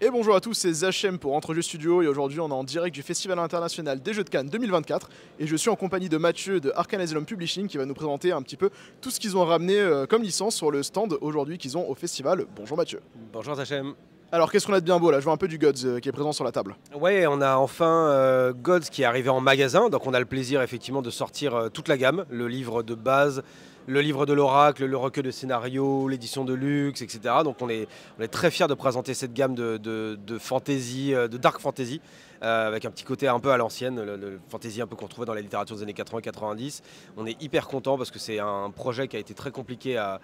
Et bonjour à tous, c'est Zachem pour Entrejeux Studio et aujourd'hui on est en direct du Festival international des Jeux de Cannes 2024 et je suis en compagnie de Mathieu de Arcane Asylum Publishing qui va nous présenter un petit peu tout ce qu'ils ont ramené comme licence sur le stand aujourd'hui qu'ils ont au festival. Bonjour Mathieu. Bonjour Zachem. Alors qu'est-ce qu'on a de bien beau là? Je vois un peu du Gods qui est présent sur la table. Ouais, on a enfin Gods qui est arrivé en magasin, donc on a le plaisir effectivement de sortir toute la gamme, le livre de base, le livre de l'oracle, le recueil de scénarios, l'édition de luxe, etc. Donc on est très fiers de présenter cette gamme de fantasy, de dark fantasy, avec un petit côté un peu à l'ancienne, le fantasy un peu qu'on trouvait dans la littérature des années 80-90. On est hyper content parce que c'est un projet qui a été très compliqué à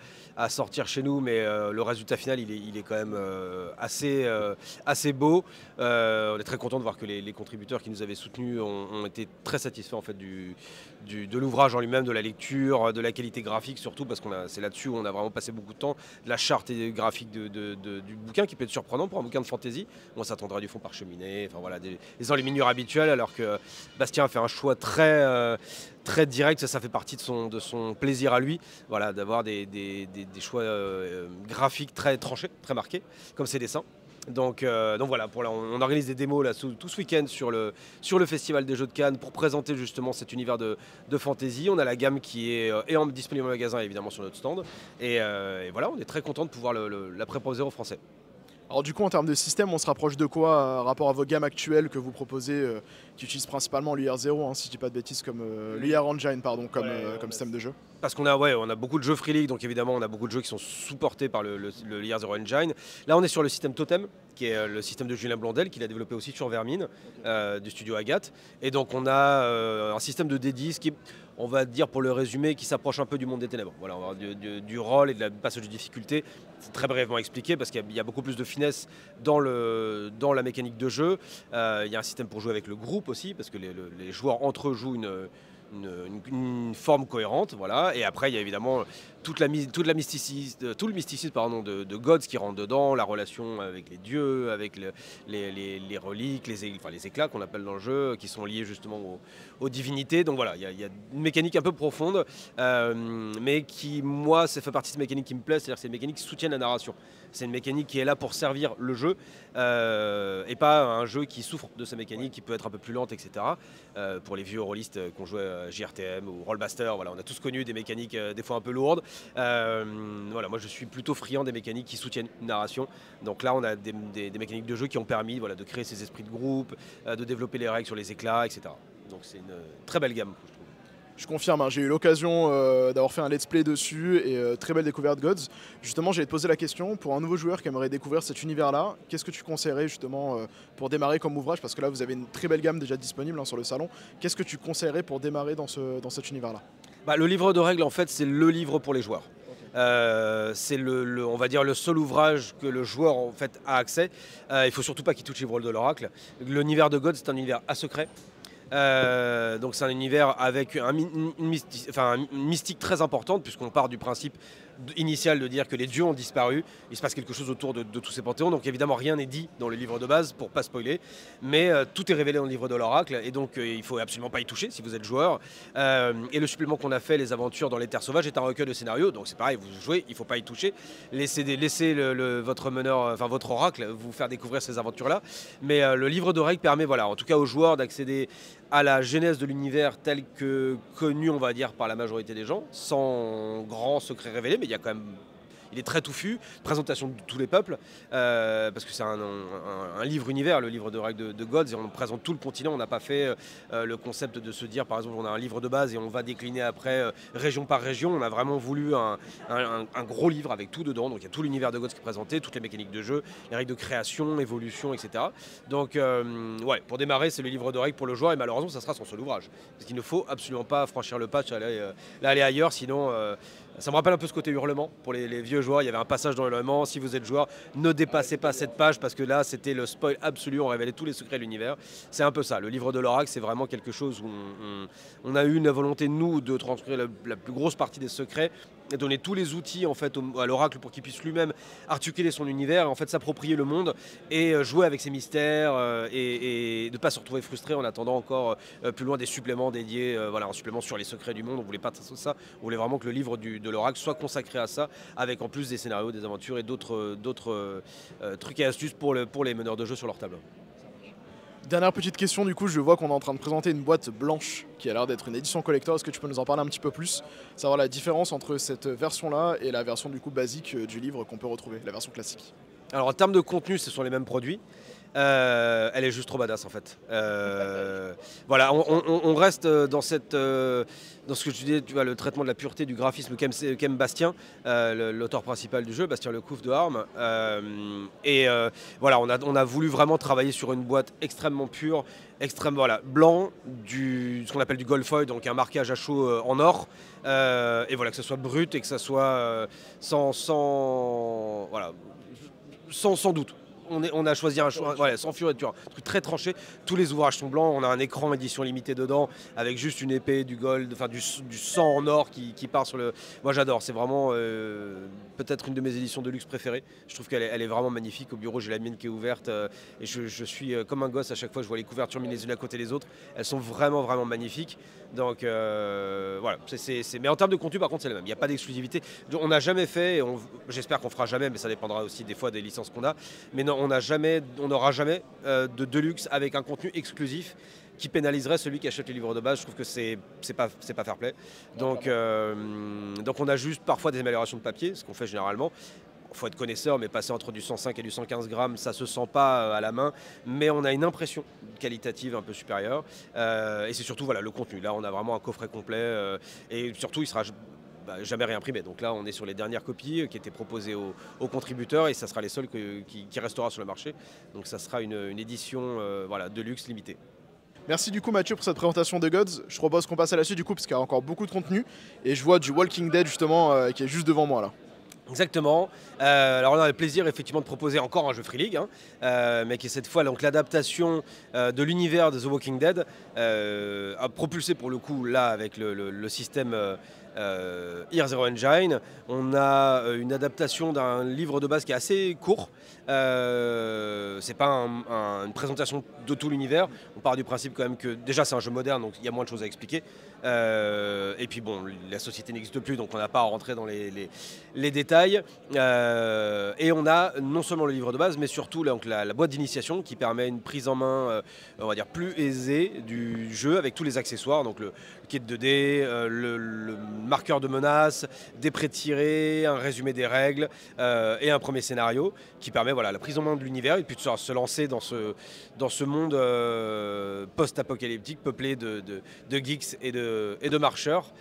sortir chez nous, mais le résultat final il est quand même assez beau. On est très content de voir que les contributeurs qui nous avaient soutenus ont été très satisfaits en fait de l'ouvrage en lui-même, de la lecture, de la qualité graphique surtout, parce que c'est là-dessus où on a vraiment passé beaucoup de temps, de la charte graphique du bouquin qui peut être surprenant pour un bouquin de fantasy. On s'attendrait du fond parcheminé, enfin voilà, des enluminures habituelles, alors que Bastien a fait un choix très direct, ça fait partie de son plaisir à lui, voilà, d'avoir des choix graphiques très tranchés, très marqués, comme ses dessins. Donc voilà, on organise des démos là, tout ce week-end sur le Festival des Jeux de Cannes pour présenter justement cet univers de fantasy. On a la gamme qui est disponible au magasin évidemment sur notre stand. Et voilà, on est très content de pouvoir la préposer aux Français. Alors du coup en termes de système on se rapproche de quoi rapport à vos gammes actuelles que vous proposez qui utilisent principalement l'IR0 si je dis pas de bêtises comme l'IR Engine pardon comme système de jeu? Parce qu'on a beaucoup de jeux Free League, donc évidemment on a beaucoup de jeux qui sont supportés par le IR0 Engine. Là on est sur le système Totem, qui est le système de Julien Blondel, qu'il a développé aussi sur Vermine, du studio Agathe. Et donc on a un système de D10 qui, on va dire pour le résumé, qui s'approche un peu du monde des ténèbres. Voilà, on va du rôle et de la passage de difficulté. C'est très brièvement expliqué parce qu'il y a beaucoup plus de finesse dans la mécanique de jeu. Il y a un système pour jouer avec le groupe aussi, parce que les joueurs entre eux jouent une forme cohérente, voilà. Et après il y a évidemment tout le mysticisme de Gods qui rentre dedans, la relation avec les dieux, avec les reliques, les éclats qu'on appelle dans le jeu, qui sont liés justement aux divinités. Donc voilà, il y a une mécanique un peu profonde, mais qui, moi, ça fait partie de ces mécaniques qui me plaisent, c'est-à-dire que c'est une mécanique qui soutient la narration. C'est une mécanique qui est là pour servir le jeu, et pas un jeu qui souffre de sa mécanique, qui peut être un peu plus lente, etc. Pour les vieux rôlistes qu'on jouait à JRTM ou Rollmaster, voilà, on a tous connu des mécaniques des fois un peu lourdes. Voilà, moi je suis plutôt friand des mécaniques qui soutiennent une narration. Donc là on a des mécaniques de jeu qui ont permis, voilà, de créer ces esprits de groupe, de développer les règles sur les éclats, etc. Donc c'est une très belle gamme, je trouve. Je confirme, j'ai eu l'occasion d'avoir fait un let's play dessus et très belle découverte Gods. Justement, j'allais te poser la question, pour un nouveau joueur qui aimerait découvrir cet univers-là, qu'est-ce que tu conseillerais justement pour démarrer comme ouvrage? Parce que là, vous avez une très belle gamme déjà disponible sur le salon. Qu'est-ce que tu conseillerais pour démarrer dans cet univers-là? Le livre de règles, en fait, c'est le livre pour les joueurs. C'est on va dire le seul ouvrage que le joueur en fait a accès. Il faut surtout pas qu'il touche les rôles de l'oracle. L'univers de Gods, c'est un univers à secret. Donc c'est un univers avec une mystique très importante, puisqu'on part du principe initial de dire que les dieux ont disparu. Il se passe quelque chose autour de tous ces panthéons, donc évidemment rien n'est dit dans le livre de base pour pas spoiler, mais tout est révélé dans le livre de l'oracle, et donc il faut absolument pas y toucher si vous êtes joueur. Et le supplément qu'on a fait, les aventures dans les terres sauvages, est un recueil de scénarios, donc c'est pareil, vous jouez, il faut pas y toucher, laissez votre meneur, enfin votre oracle vous faire découvrir ces aventures là. Mais le livre de règles permet, voilà, en tout cas aux joueurs, d'accéder à la genèse de l'univers tel que connu, on va dire, par la majorité des gens, sans grand secret révélé, mais il y a quand même... Il est très touffu, présentation de tous les peuples, parce que c'est un livre univers, le livre de règles de Gods, et on présente tout le continent. On n'a pas fait le concept de se dire, par exemple, on a un livre de base et on va décliner après région par région. On a vraiment voulu un gros livre avec tout dedans. Donc il y a tout l'univers de Gods qui est présenté, toutes les mécaniques de jeu, les règles de création, évolution, etc. Donc ouais, pour démarrer, c'est le livre de règles pour le joueur, et malheureusement, ça sera son seul ouvrage. Parce qu'il ne faut absolument pas franchir le pas, aller ailleurs, sinon... Ça me rappelle un peu ce côté hurlement pour les vieux joueurs. Il y avait un passage dans hurlement. Si vous êtes joueur, ne dépassez pas cette page, parce que là, c'était le spoil absolu. On révélait tous les secrets de l'univers. C'est un peu ça. Le livre de l'oracle, c'est vraiment quelque chose où on a eu une volonté, nous, de transcrire la plus grosse partie des secrets et donner tous les outils en fait, à l'oracle pour qu'il puisse lui-même articuler son univers, et en fait s'approprier le monde et jouer avec ses mystères et de ne pas se retrouver frustré en attendant encore plus loin des suppléments dédiés, voilà, un supplément sur les secrets du monde. On voulait pas ça, on voulait vraiment que le livre de l'oracle soit consacré à ça, avec en plus des scénarios, des aventures et d'autres trucs et astuces pour les meneurs de jeu sur leur table. Dernière petite question, du coup, je vois qu'on est en train de présenter une boîte blanche qui a l'air d'être une édition collector. Est-ce que tu peux nous en parler un petit peu plus? Savoir la différence entre cette version-là et la version du coup basique du livre qu'on peut retrouver, la version classique. Alors en termes de contenu, ce sont les mêmes produits. Elle est juste trop badass en fait. Voilà, on reste dans ce que je disais, tu vois, le traitement de la pureté du graphisme qu'aime Bastien, l'auteur principal du jeu, Bastien Lecouf de Armes. Voilà, on a voulu vraiment travailler sur une boîte extrêmement pure, voilà, blanc, ce qu'on appelle du gold foil, donc un marquage à chaud en or. Et voilà, que ce soit brut et que ce soit voilà, sans doute. On a choisi un choix, voilà, sans fioriture, un truc très tranché. Tous les ouvrages sont blancs. On a un écran édition limitée dedans, avec juste une épée, du gold, enfin du sang en or qui part sur le. Moi j'adore. C'est vraiment peut-être une de mes éditions de luxe préférées. Je trouve qu'elle est vraiment magnifique. Au bureau, j'ai la mienne qui est ouverte et je suis comme un gosse à chaque fois. Je vois les couvertures mises les unes à côté des autres. Elles sont vraiment magnifiques. Donc voilà. Mais en termes de contenu, par contre, c'est la même. Il n'y a pas d'exclusivité. On n'a jamais fait. J'espère qu'on fera jamais, mais ça dépendra aussi des fois des licences qu'on a. Mais non, on n'aura jamais de Deluxe avec un contenu exclusif qui pénaliserait celui qui achète les livres de base. Je trouve que c'est pas fair play. Donc on a juste parfois des améliorations de papier, ce qu'on fait généralement. Il faut être connaisseur, mais passer entre du 105 et du 115 grammes, ça se sent pas à la main, mais on a une impression qualitative un peu supérieure. Et c'est surtout voilà, le contenu. Là, on a vraiment un coffret complet et surtout, il sera jamais réimprimé. Donc là, on est sur les dernières copies qui étaient proposées aux contributeurs et ça sera les seules qui restera sur le marché. Donc ça sera une édition voilà, de luxe limitée. Merci du coup Mathieu pour cette présentation de Gods. Je propose qu'on passe à la suite du coup parce qu'il y a encore beaucoup de contenu. Et je vois du Walking Dead justement qui est juste devant moi là. Exactement. Alors on a le plaisir effectivement de proposer encore un jeu Free League, mais qui est cette fois donc l'adaptation de l'univers de The Walking Dead, propulsé pour le coup là avec le système Year Zero Engine. On a une adaptation d'un livre de base qui est assez court. C'est pas une présentation de tout l'univers. On part du principe quand même que déjà c'est un jeu moderne, donc il y a moins de choses à expliquer. Et puis bon, la société n'existe plus, donc on n'a pas à rentrer dans les détails. Et on a non seulement le livre de base, mais surtout donc, la boîte d'initiation qui permet une prise en main, on va dire, plus aisée du jeu avec tous les accessoires, donc le kit 2D, le marqueur de menace, des pré-tirés, un résumé des règles et un premier scénario qui permet voilà, la prise en main de l'univers et puis de se lancer dans ce monde post-apocalyptique peuplé de geeks et de marcheurs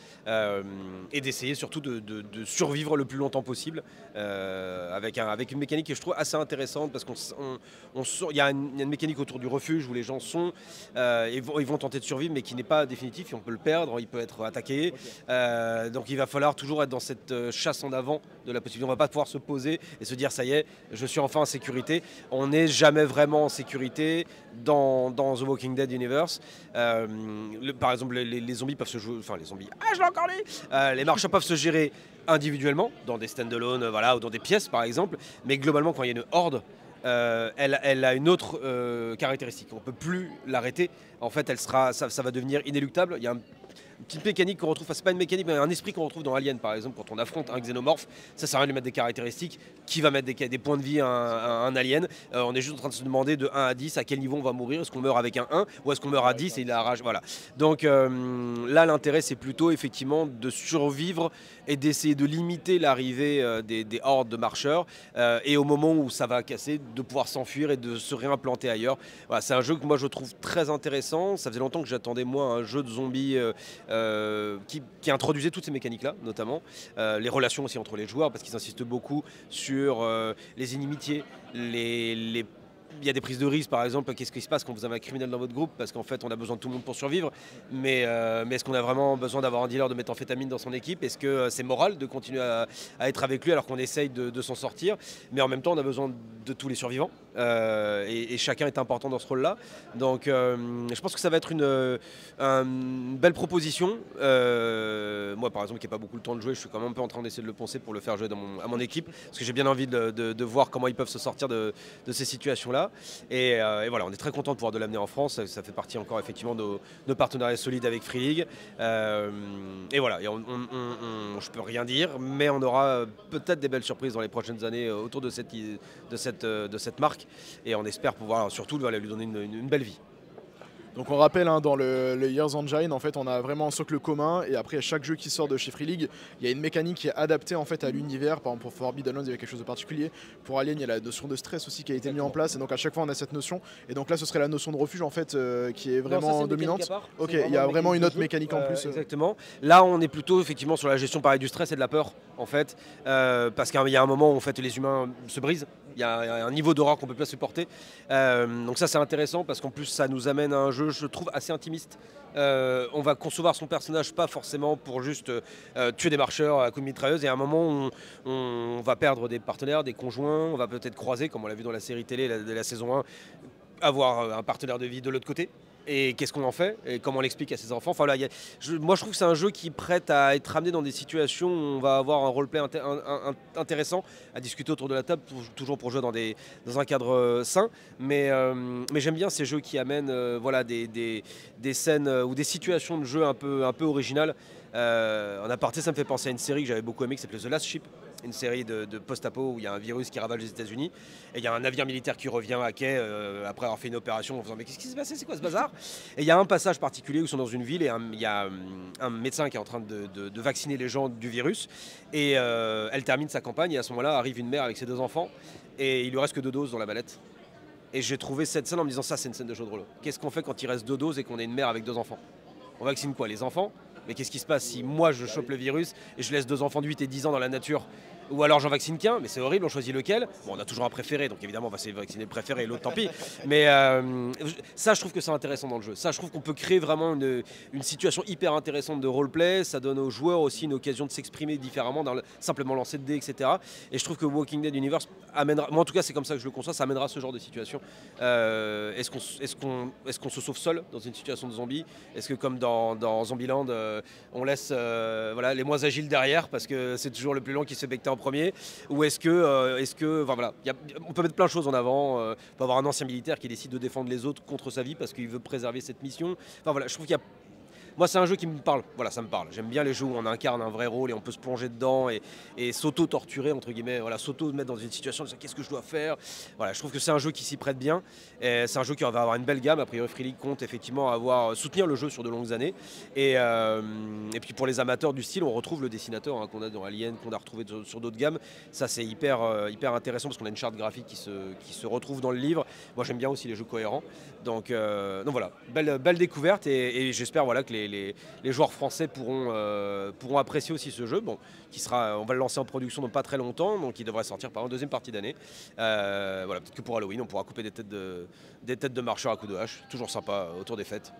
et d'essayer surtout de survivre le plus longtemps possible avec une mécanique que je trouve assez intéressante parce qu'il y a une mécanique autour du refuge où les gens sont ils vont tenter de survivre mais qui n'est pas définitif et on peut le perdre, il peut être attaqué. Okay. Donc il va falloir toujours être dans cette chasse en avant de la possibilité. On ne va pas pouvoir se poser et se dire ça y est, je suis enfin en sécurité. On n'est jamais vraiment en sécurité dans The Walking Dead Universe. Par exemple, les zombies peuvent se jouer. Enfin, les zombies. Ah, je l'ai encore lu. Les marchands peuvent se gérer individuellement, dans des stand-alone, voilà, ou dans des pièces par exemple. Mais globalement, quand il y a une horde, elle a une autre caractéristique. On ne peut plus l'arrêter. En fait, ça va devenir inéluctable. Il y a une petite mécanique qu'on retrouve, enfin, c'est pas une mécanique, mais un esprit qu'on retrouve dans Alien par exemple, quand on affronte un xénomorphe, ça sert à rien de lui mettre des caractéristiques, qui va mettre des points de vie à un alien. On est juste en train de se demander de 1 à 10 à quel niveau on va mourir, est-ce qu'on meurt avec un 1 ou est-ce qu'on meurt à 10 et il a rage, voilà. Donc là l'intérêt c'est plutôt effectivement de survivre et d'essayer de limiter l'arrivée des hordes de marcheurs et au moment où ça va casser, de pouvoir s'enfuir et de se réimplanter ailleurs. Voilà, c'est un jeu que moi je trouve très intéressant, ça faisait longtemps que j'attendais moi un jeu de zombies qui introduisait toutes ces mécaniques-là, notamment les relations aussi entre les joueurs, parce qu'ils insistent beaucoup sur les inimitiés, il y a des prises de risque, par exemple, qu'est-ce qui se passe quand vous avez un criminel dans votre groupe, parce qu'en fait on a besoin de tout le monde pour survivre, mais est-ce qu'on a vraiment besoin d'avoir un dealer de méthamphétamine dans son équipe? Est-ce que c'est moral de continuer à être avec lui alors qu'on essaye de s'en sortir? Mais en même temps on a besoin de tous les survivants. et chacun est important dans ce rôle-là. Donc je pense que ça va être une belle proposition. Moi par exemple qui n'ai pas beaucoup le temps de jouer, je suis quand même un peu en train d'essayer de le poncer pour le faire jouer à mon équipe, parce que j'ai bien envie de voir comment ils peuvent se sortir de ces situations-là. Et voilà, on est très content de pouvoir de l'amener en France. Ça fait partie encore effectivement de nos partenariats solides avec Free League. Et voilà, je peux rien dire, mais on aura peut-être des belles surprises dans les prochaines années autour de cette marque. Et on espère pouvoir surtout lui donner une belle vie. Donc on rappelle, hein, dans le Years Engine, en fait, on a vraiment un socle commun, et après chaque jeu qui sort de chez Free League, il y a une mécanique qui est adaptée en fait à l'univers. Par exemple pour Forbidden Lands, il y avait quelque chose de particulier. Pour Alien, il y a la notion de stress aussi qui a été mise en place, et donc à chaque fois on a cette notion. Et donc là, ce serait la notion de refuge en fait qui est vraiment dominante. Ok, il y a vraiment une autre mécanique en plus. Exactement. Là, on est plutôt effectivement sur la gestion pareil du stress et de la peur en fait, parce qu'il y a un moment où en fait les humains se brisent. Il y a un niveau d'horreur qu'on ne peut pas supporter. Donc ça c'est intéressant parce qu'en plus ça nous amène à un jeu, je trouve, assez intimiste. On va concevoir son personnage pas forcément pour juste tuer des marcheurs à coups de mitrailleuse, et à un moment on va perdre des partenaires, des conjoints, on va peut-être croiser, comme on l'a vu dans la série télé de la saison 1, avoir un partenaire de vie de l'autre côté. Et qu'est-ce qu'on en fait et comment on l'explique à ses enfants. Enfin, là, moi je trouve que c'est un jeu qui prête à être amené dans des situations où on va avoir un roleplay intéressant à discuter autour de la table, toujours pour jouer dans un cadre sain. Mais j'aime bien ces jeux qui amènent voilà, des scènes ou des situations de jeu un peu originales. En aparté, ça me fait penser à une série que j'avais beaucoup aimée qui s'appelait The Last Ship, une série de post-apo où il y a un virus qui ravage les États-Unis et il y a un navire militaire qui revient à quai après avoir fait une opération en faisant mais qu'est-ce qui s'est passé, c'est quoi ce bazar? Et il y a un passage particulier où ils sont dans une ville et il y a un médecin qui est en train de vacciner les gens du virus, et elle termine sa campagne et à ce moment-là arrive une mère avec ses 2 enfants et il lui reste que 2 doses dans la mallette. Et j'ai trouvé cette scène en me disant ça c'est une scène de jeu de rôle. Qu'est-ce qu'on fait quand il reste 2 doses et qu'on est une mère avec 2 enfants? On vaccine quoi, les enfants? Mais qu'est-ce qui se passe si moi je chope le virus et je laisse 2 enfants de 8 et 10 ans dans la nature? Ou alors j'en vaccine qu'un, mais c'est horrible, on choisit lequel. Bon, on a toujours un préféré, donc évidemment on va vacciner le préféré et l'autre tant pis. Mais ça je trouve que c'est intéressant dans le jeu. Ça je trouve qu'on peut créer vraiment une situation hyper intéressante de roleplay. Ça donne aux joueurs aussi une occasion de s'exprimer différemment, simplement lancer de dés, etc. Et je trouve que Walking Dead Universe amènera, moi en tout cas c'est comme ça que je le conçois, ça amènera ce genre de situation. Est-ce qu'on se sauve seul dans une situation de zombie? Est-ce que comme dans Zombieland, on laisse voilà, les moins agiles derrière parce que c'est toujours le plus lent qui se fait becter en premier? Ou est-ce que enfin, voilà, on peut mettre plein de choses en avant. On peut avoir un ancien militaire qui décide de défendre les autres contre sa vie parce qu'il veut préserver cette mission. Enfin voilà, je trouve qu'il y a... Moi, c'est un jeu qui me parle. Voilà, ça me parle. J'aime bien les jeux où on incarne un vrai rôle et on peut se plonger dedans et s'auto-torturer, entre guillemets. Voilà, s'auto-mettre dans une situation de qu'est-ce que je dois faire. Voilà, je trouve que c'est un jeu qui s'y prête bien. C'est un jeu qui va avoir une belle gamme. A priori, Free League compte effectivement soutenir le jeu sur de longues années. Et puis pour les amateurs du style, on retrouve le dessinateur qu'on a dans Alien, qu'on a retrouvé sur d'autres gammes. Ça, c'est hyper intéressant parce qu'on a une charte graphique qui se retrouve dans le livre. Moi, j'aime bien aussi les jeux cohérents. Donc voilà, belle découverte et j'espère voilà, que les joueurs français pourront apprécier aussi ce jeu. Bon, on va le lancer en production dans pas très longtemps, donc il devrait sortir par une deuxième partie d'année. Voilà, peut-être que pour Halloween, on pourra couper des têtes de marcheurs à coups de hache. Toujours sympa autour des fêtes.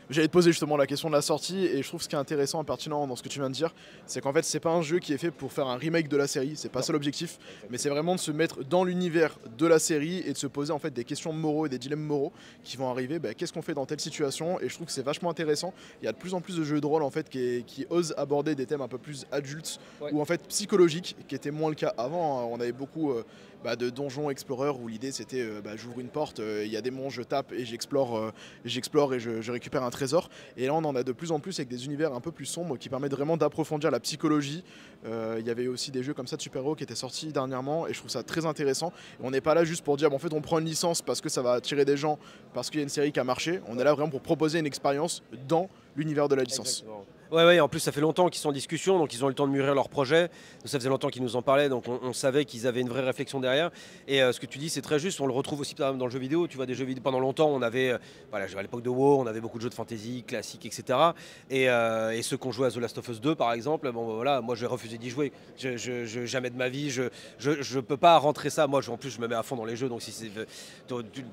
J'allais te poser justement la question de la sortie, et je trouve ce qui est intéressant et pertinent dans ce que tu viens de dire, c'est qu'en fait c'est pas un jeu qui est fait pour faire un remake de la série, c'est pas ça l'objectif, mais c'est vraiment de se mettre dans l'univers de la série et de se poser en fait des questions moraux et des dilemmes moraux qui vont arriver. Qu'est-ce qu'on fait dans telle situation? Et je trouve que c'est vachement intéressant. Il y a de plus en plus de jeux de rôle en fait qui osent aborder des thèmes un peu plus adultes ou en fait psychologiques, qui était moins le cas avant. On avait beaucoup de donjons explorer où l'idée c'était j'ouvre une porte, il y a des monstres, je tape et j'explore et je récupère un trésor. Et là on en a de plus en plus avec des univers un peu plus sombres qui permettent vraiment d'approfondir la psychologie. Il y avait aussi des jeux comme ça de super-héros qui étaient sortis dernièrement et je trouve ça très intéressant. Et on n'est pas là juste pour dire en fait on prend une licence parce que ça va attirer des gens, parce qu'il y a une série qui a marché. On est là vraiment pour proposer une expérience dans l'univers de la licence. Exactement. Ouais, en plus ça fait longtemps qu'ils sont en discussion, donc ils ont eu le temps de mûrir leur projet. Ça faisait longtemps qu'ils nous en parlaient, donc on savait qu'ils avaient une vraie réflexion derrière. Et ce que tu dis, c'est très juste. On le retrouve aussi dans le jeu vidéo. Tu vois, des jeux vidéo pendant longtemps, on avait, à l'époque de WoW, on avait beaucoup de jeux de fantasy classiques, etc. Et ceux qui ont joué à The Last of Us 2, par exemple, voilà, moi j'ai refusé d'y jouer. Jamais de ma vie, je peux pas rentrer ça. Moi, en plus, je me mets à fond dans les jeux, donc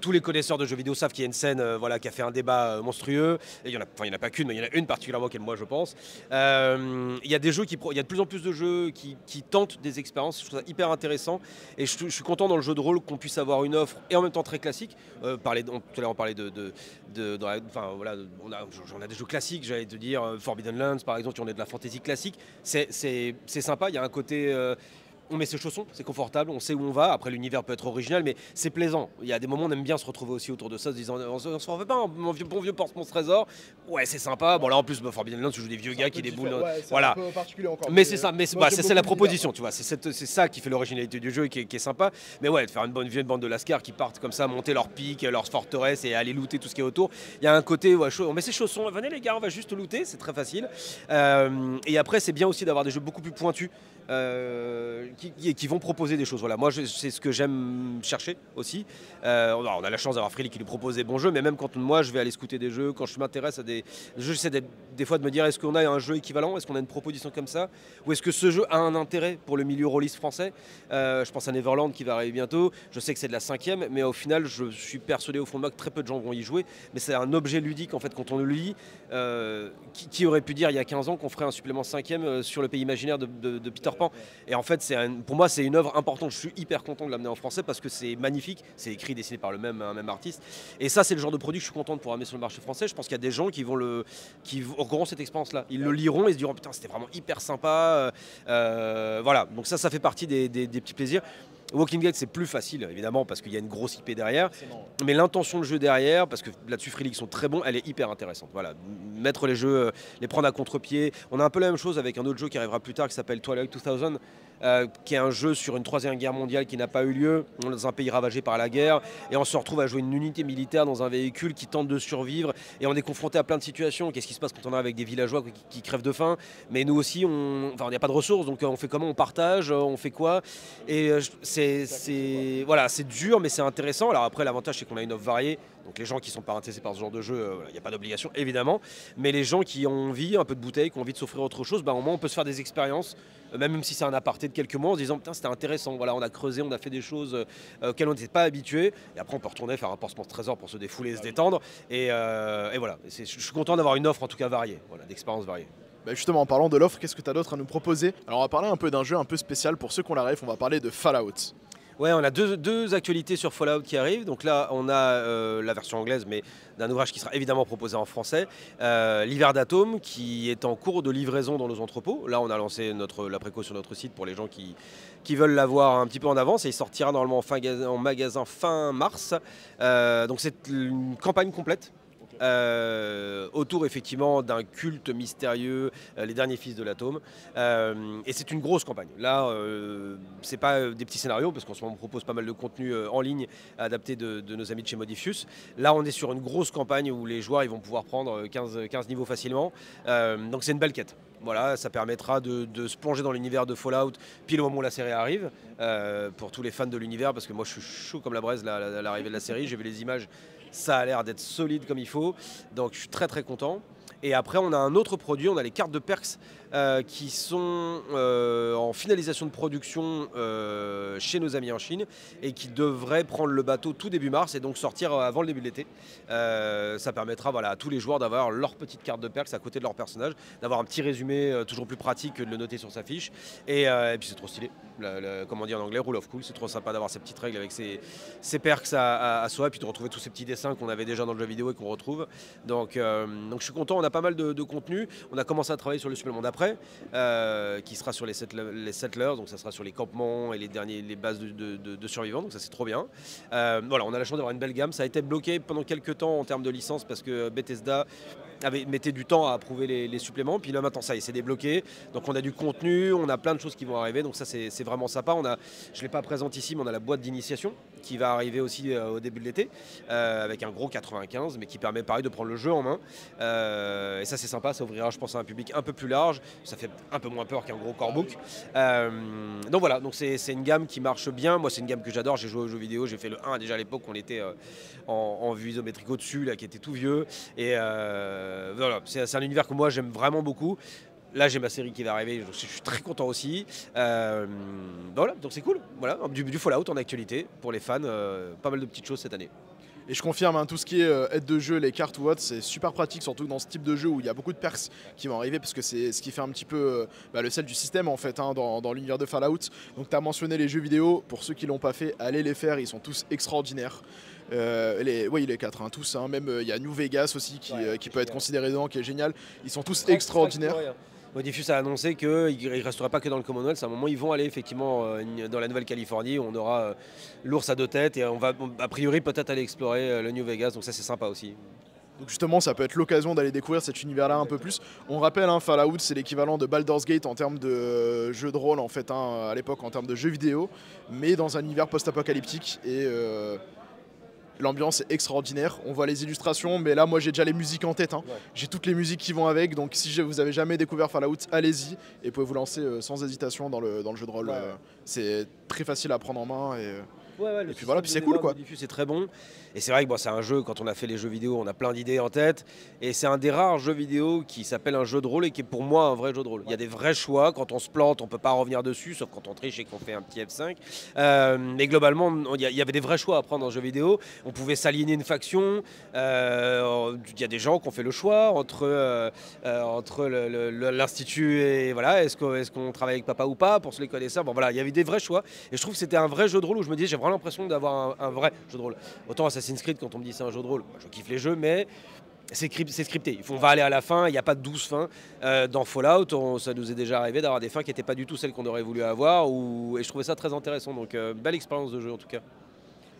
tous les connaisseurs de jeux vidéo savent qu'il y a une scène, qui a fait un débat monstrueux. Et il y en a pas qu'une, mais il y en a une particulièrement qui est moi, je pense. expérience. Il y a des jeux il y a de plus en plus de jeux qui tentent des expériences. Je trouve ça hyper intéressant. Et je suis content dans le jeu de rôle qu'on puisse avoir une offre et en même temps très classique. Tout à l'heure, on parlait enfin, voilà, on a des jeux classiques, j'allais te dire, Forbidden Lands par exemple, qui ont de la fantasy classique. C'est sympa, il y a un côté. On met ses chaussons, c'est confortable, on sait où on va. Après, l'univers peut être original, mais c'est plaisant. Il y a des moments où on aime bien se retrouver aussi autour de ça, se disant on se refait pas un bon vieux porte-monstre trésor. Ouais, c'est sympa. Bon, là en plus, Forbidden Lands, tu joues des vieux gars qui déboulent. Ouais, voilà. Un peu particulier encore. Mais c'est ça, c'est la proposition, l'univers. tu vois. C'est ça qui fait l'originalité du jeu et qui est sympa. Mais ouais, de faire une bonne vieille bande de lascars qui partent comme ça, monter leur pic, leur forteresse et aller looter tout ce qui est autour. Il y a un côté, ouais, on met ses chaussons, venez les gars, on va juste looter, c'est très facile. Et après, c'est bien aussi d'avoir des jeux beaucoup plus pointus. Qui vont proposer des choses. Voilà, moi c'est ce que j'aime chercher aussi. On a la chance d'avoir Freely qui nous propose des bons jeux, mais même quand moi je vais aller scouter des jeux, quand je m'intéresse à des jeux, j'essaie des fois de me dire est-ce qu'on a un jeu équivalent, est-ce qu'on a une proposition comme ça, ou est-ce que ce jeu a un intérêt pour le milieu rôliste français. Je pense à Neverland qui va arriver bientôt. Je sais que c'est de la 5e, mais au final je suis persuadé au fond de moi que très peu de gens vont y jouer. Mais c'est un objet ludique en fait quand on le lit. Qui aurait pu dire il y a 15 ans qu'on ferait un supplément 5e sur le pays imaginaire de Peter Pan. Et en fait, pour moi, c'est une œuvre importante. Je suis hyper content de l'amener en français parce que c'est magnifique. C'est écrit, dessiné par un même artiste. Et ça, c'est le genre de produit que je suis content de pouvoir amener sur le marché français. Je pense qu'il y a des gens qui auront cette expérience-là. Ils le liront et se diront putain, c'était vraiment hyper sympa. Voilà. Donc ça fait partie des petits plaisirs. Walking Dead, c'est plus facile, évidemment, parce qu'il y a une grosse IP derrière. Mais l'intention de jeu derrière, parce que là-dessus, Free League sont très bons, elle est hyper intéressante. Voilà, mettre les jeux, les prendre à contre-pied. On a un peu la même chose avec un autre jeu qui arrivera plus tard, qui s'appelle Twilight 2000, qui est un jeu sur une troisième guerre mondiale qui n'a pas eu lieu, dans un pays ravagé par la guerre. Et on se retrouve à jouer une unité militaire dans un véhicule qui tente de survivre. Et on est confronté à plein de situations. Qu'est-ce qui se passe quand on est avec des villageois qui crèvent de faim? Mais nous aussi, on n'y a pas de ressources, donc on fait comment? On partage, on fait quoi? Et c'est dur, mais c'est intéressant. Alors après, l'avantage, c'est qu'on a une offre variée. Donc les gens qui sont pas intéressés par ce genre de jeu, il n'y a pas d'obligation, évidemment. Mais les gens qui ont envie, un peu de bouteille, qui ont envie de s'offrir autre chose, au moins on peut se faire des expériences, même si c'est un aparté de quelques mois, en se disant putain, c'était intéressant. Voilà, on a creusé, on a fait des choses auxquelles on n'était pas habitué. Et après, on peut retourner faire un porte-monstre trésor pour se défouler et se détendre. Et voilà. Je suis content d'avoir une offre en tout cas variée, voilà, d'expériences variées. Justement, en parlant de l'offre, qu'est-ce que tu as d'autre à nous proposer? Alors, on va parler un peu d'un jeu un peu spécial pour ceux qui ont la ref. On va parler de Fallout. Ouais, on a deux actualités sur Fallout qui arrivent. Donc là, on a la version anglaise, mais d'un ouvrage qui sera évidemment proposé en français. L'hiver d'Atome, qui est en cours de livraison dans nos entrepôts. Là, on a lancé la préco sur notre site pour les gens qui veulent l'avoir un petit peu en avance. Et il sortira normalement en magasin fin mars. Donc c'est une campagne complète. Autour effectivement d'un culte mystérieux, les derniers fils de l'atome, et c'est une grosse campagne. Là, c'est pas des petits scénarios parce qu'en ce moment on propose pas mal de contenu en ligne adapté de nos amis de chez Modifius. Là, on est sur une grosse campagne où les joueurs ils vont pouvoir prendre 15 niveaux facilement, donc c'est une belle quête. Voilà, ça permettra de se plonger dans l'univers de Fallout pile au moment où la série arrive, pour tous les fans de l'univers, parce que moi je suis chaud comme la braise l'arrivée de la série. J'ai vu les images, ça a l'air d'être solide comme il faut, donc je suis très très content. Et après, on a un autre produit, on a les cartes de perks qui sont en finalisation de production chez nos amis en Chine et qui devraient prendre le bateau tout début mars et donc sortir avant le début de l'été. Ça permettra à tous les joueurs d'avoir leur petite carte de perks à côté de leur personnage, d'avoir un petit résumé toujours plus pratique que de le noter sur sa fiche. Et puis c'est trop stylé, comme on dit en anglais, rule of cool, c'est trop sympa d'avoir ces petites règles avec ces perks à soi et puis de retrouver tous ces petits dessins qu'on avait déjà dans le jeu vidéo et qu'on retrouve. Donc je suis content, on a pas mal de contenu. On a commencé à travailler sur le supplément d'après, qui sera sur les settlers, donc ça sera sur les campements et les bases de survivants, donc ça c'est trop bien. Voilà, on a la chance d'avoir une belle gamme. Ça a été bloqué pendant quelques temps en termes de licence parce que Bethesda mettait du temps à approuver les suppléments, puis là maintenant ça y est, c'est débloqué, donc on a du contenu, on a plein de choses qui vont arriver, donc ça c'est vraiment sympa. Je ne l'ai pas présente ici, mais on a la boîte d'initiation qui va arriver aussi au début de l'été, avec un gros 95, mais qui permet pareil de prendre le jeu en main, et ça c'est sympa, ça ouvrira je pense à un public un peu plus large, ça fait un peu moins peur qu'un gros core book. Donc voilà, donc c'est une gamme qui marche bien. Moi c'est une gamme que j'adore, j'ai joué aux jeux vidéo, j'ai fait le 1 déjà à l'époque, on était en vue isométrique au-dessus, là qui était tout vieux, et voilà, c'est un univers que moi j'aime vraiment beaucoup. Là j'ai ma série qui va arriver, je suis très content aussi. Voilà, donc c'est cool. Voilà, du Fallout en actualité pour les fans, pas mal de petites choses cette année. Et je confirme, hein, tout ce qui est aide de jeu, les cartes ou autre, c'est super pratique, surtout dans ce type de jeu où il y a beaucoup de perks qui vont arriver, parce que c'est ce qui fait un petit peu le sel du système en fait, hein, dans l'univers de Fallout. Donc tu as mentionné les jeux vidéo, pour ceux qui l'ont pas fait, allez les faire, ils sont tous extraordinaires. Oui, les quatre, hein, tous, hein, même il y a New Vegas aussi qui peut être considéré dedans, qui est génial. Ils sont tous extraordinaires. Modifus a annoncé qu'il ne restera pas que dans le Commonwealth. À un moment, ils vont aller effectivement dans la Nouvelle-Californie où on aura l'ours à 2 têtes et on va a priori peut-être aller explorer le New Vegas. Donc ça, c'est sympa aussi. Donc justement, ça peut être l'occasion d'aller découvrir cet univers-là un peu plus. On rappelle, hein, Fallout, c'est l'équivalent de Baldur's Gate en termes de jeu de rôle, en fait, hein, à l'époque, en termes de jeux vidéo, mais dans un univers post-apocalyptique. Et l'ambiance est extraordinaire. On voit les illustrations, mais là, moi, j'ai déjà les musiques en tête. Hein. Ouais. J'ai toutes les musiques qui vont avec. Donc, si vous avez jamais découvert Fallout, allez-y et pouvez vous lancer sans hésitation dans le jeu de rôle. Ouais. C'est très facile à prendre en main. Et puis voilà, puis c'est cool quoi. C'est très bon. Et c'est vrai que c'est un jeu, quand on a fait les jeux vidéo, on a plein d'idées en tête. Et c'est un des rares jeux vidéo qui s'appelle un jeu de rôle et qui est pour moi un vrai jeu de rôle. Il y a des vrais choix. Quand on se plante, on ne peut pas revenir dessus, sauf quand on triche et qu'on fait un petit F5. Mais globalement, il y avait des vrais choix à prendre dans le jeu vidéo. On pouvait s'aligner une faction. Il y a des gens qui ont fait le choix entre l'institut et voilà, est-ce qu'on travaille avec papa ou pas pour se les connaisseurs. Bon voilà, il y avait des vrais choix. Et je trouve que c'était un vrai jeu de rôle où je me disais, j'ai vraiment l'impression d'avoir un vrai jeu de rôle. Autant Assassin's Creed, quand on me dit c'est un jeu de rôle, je kiffe les jeux, mais c'est scripté. On va aller à la fin, il n'y a pas de 12 fins. Dans Fallout, ça nous est déjà arrivé d'avoir des fins qui n'étaient pas du tout celles qu'on aurait voulu avoir. Et je trouvais ça très intéressant. Donc, belle expérience de jeu en tout cas.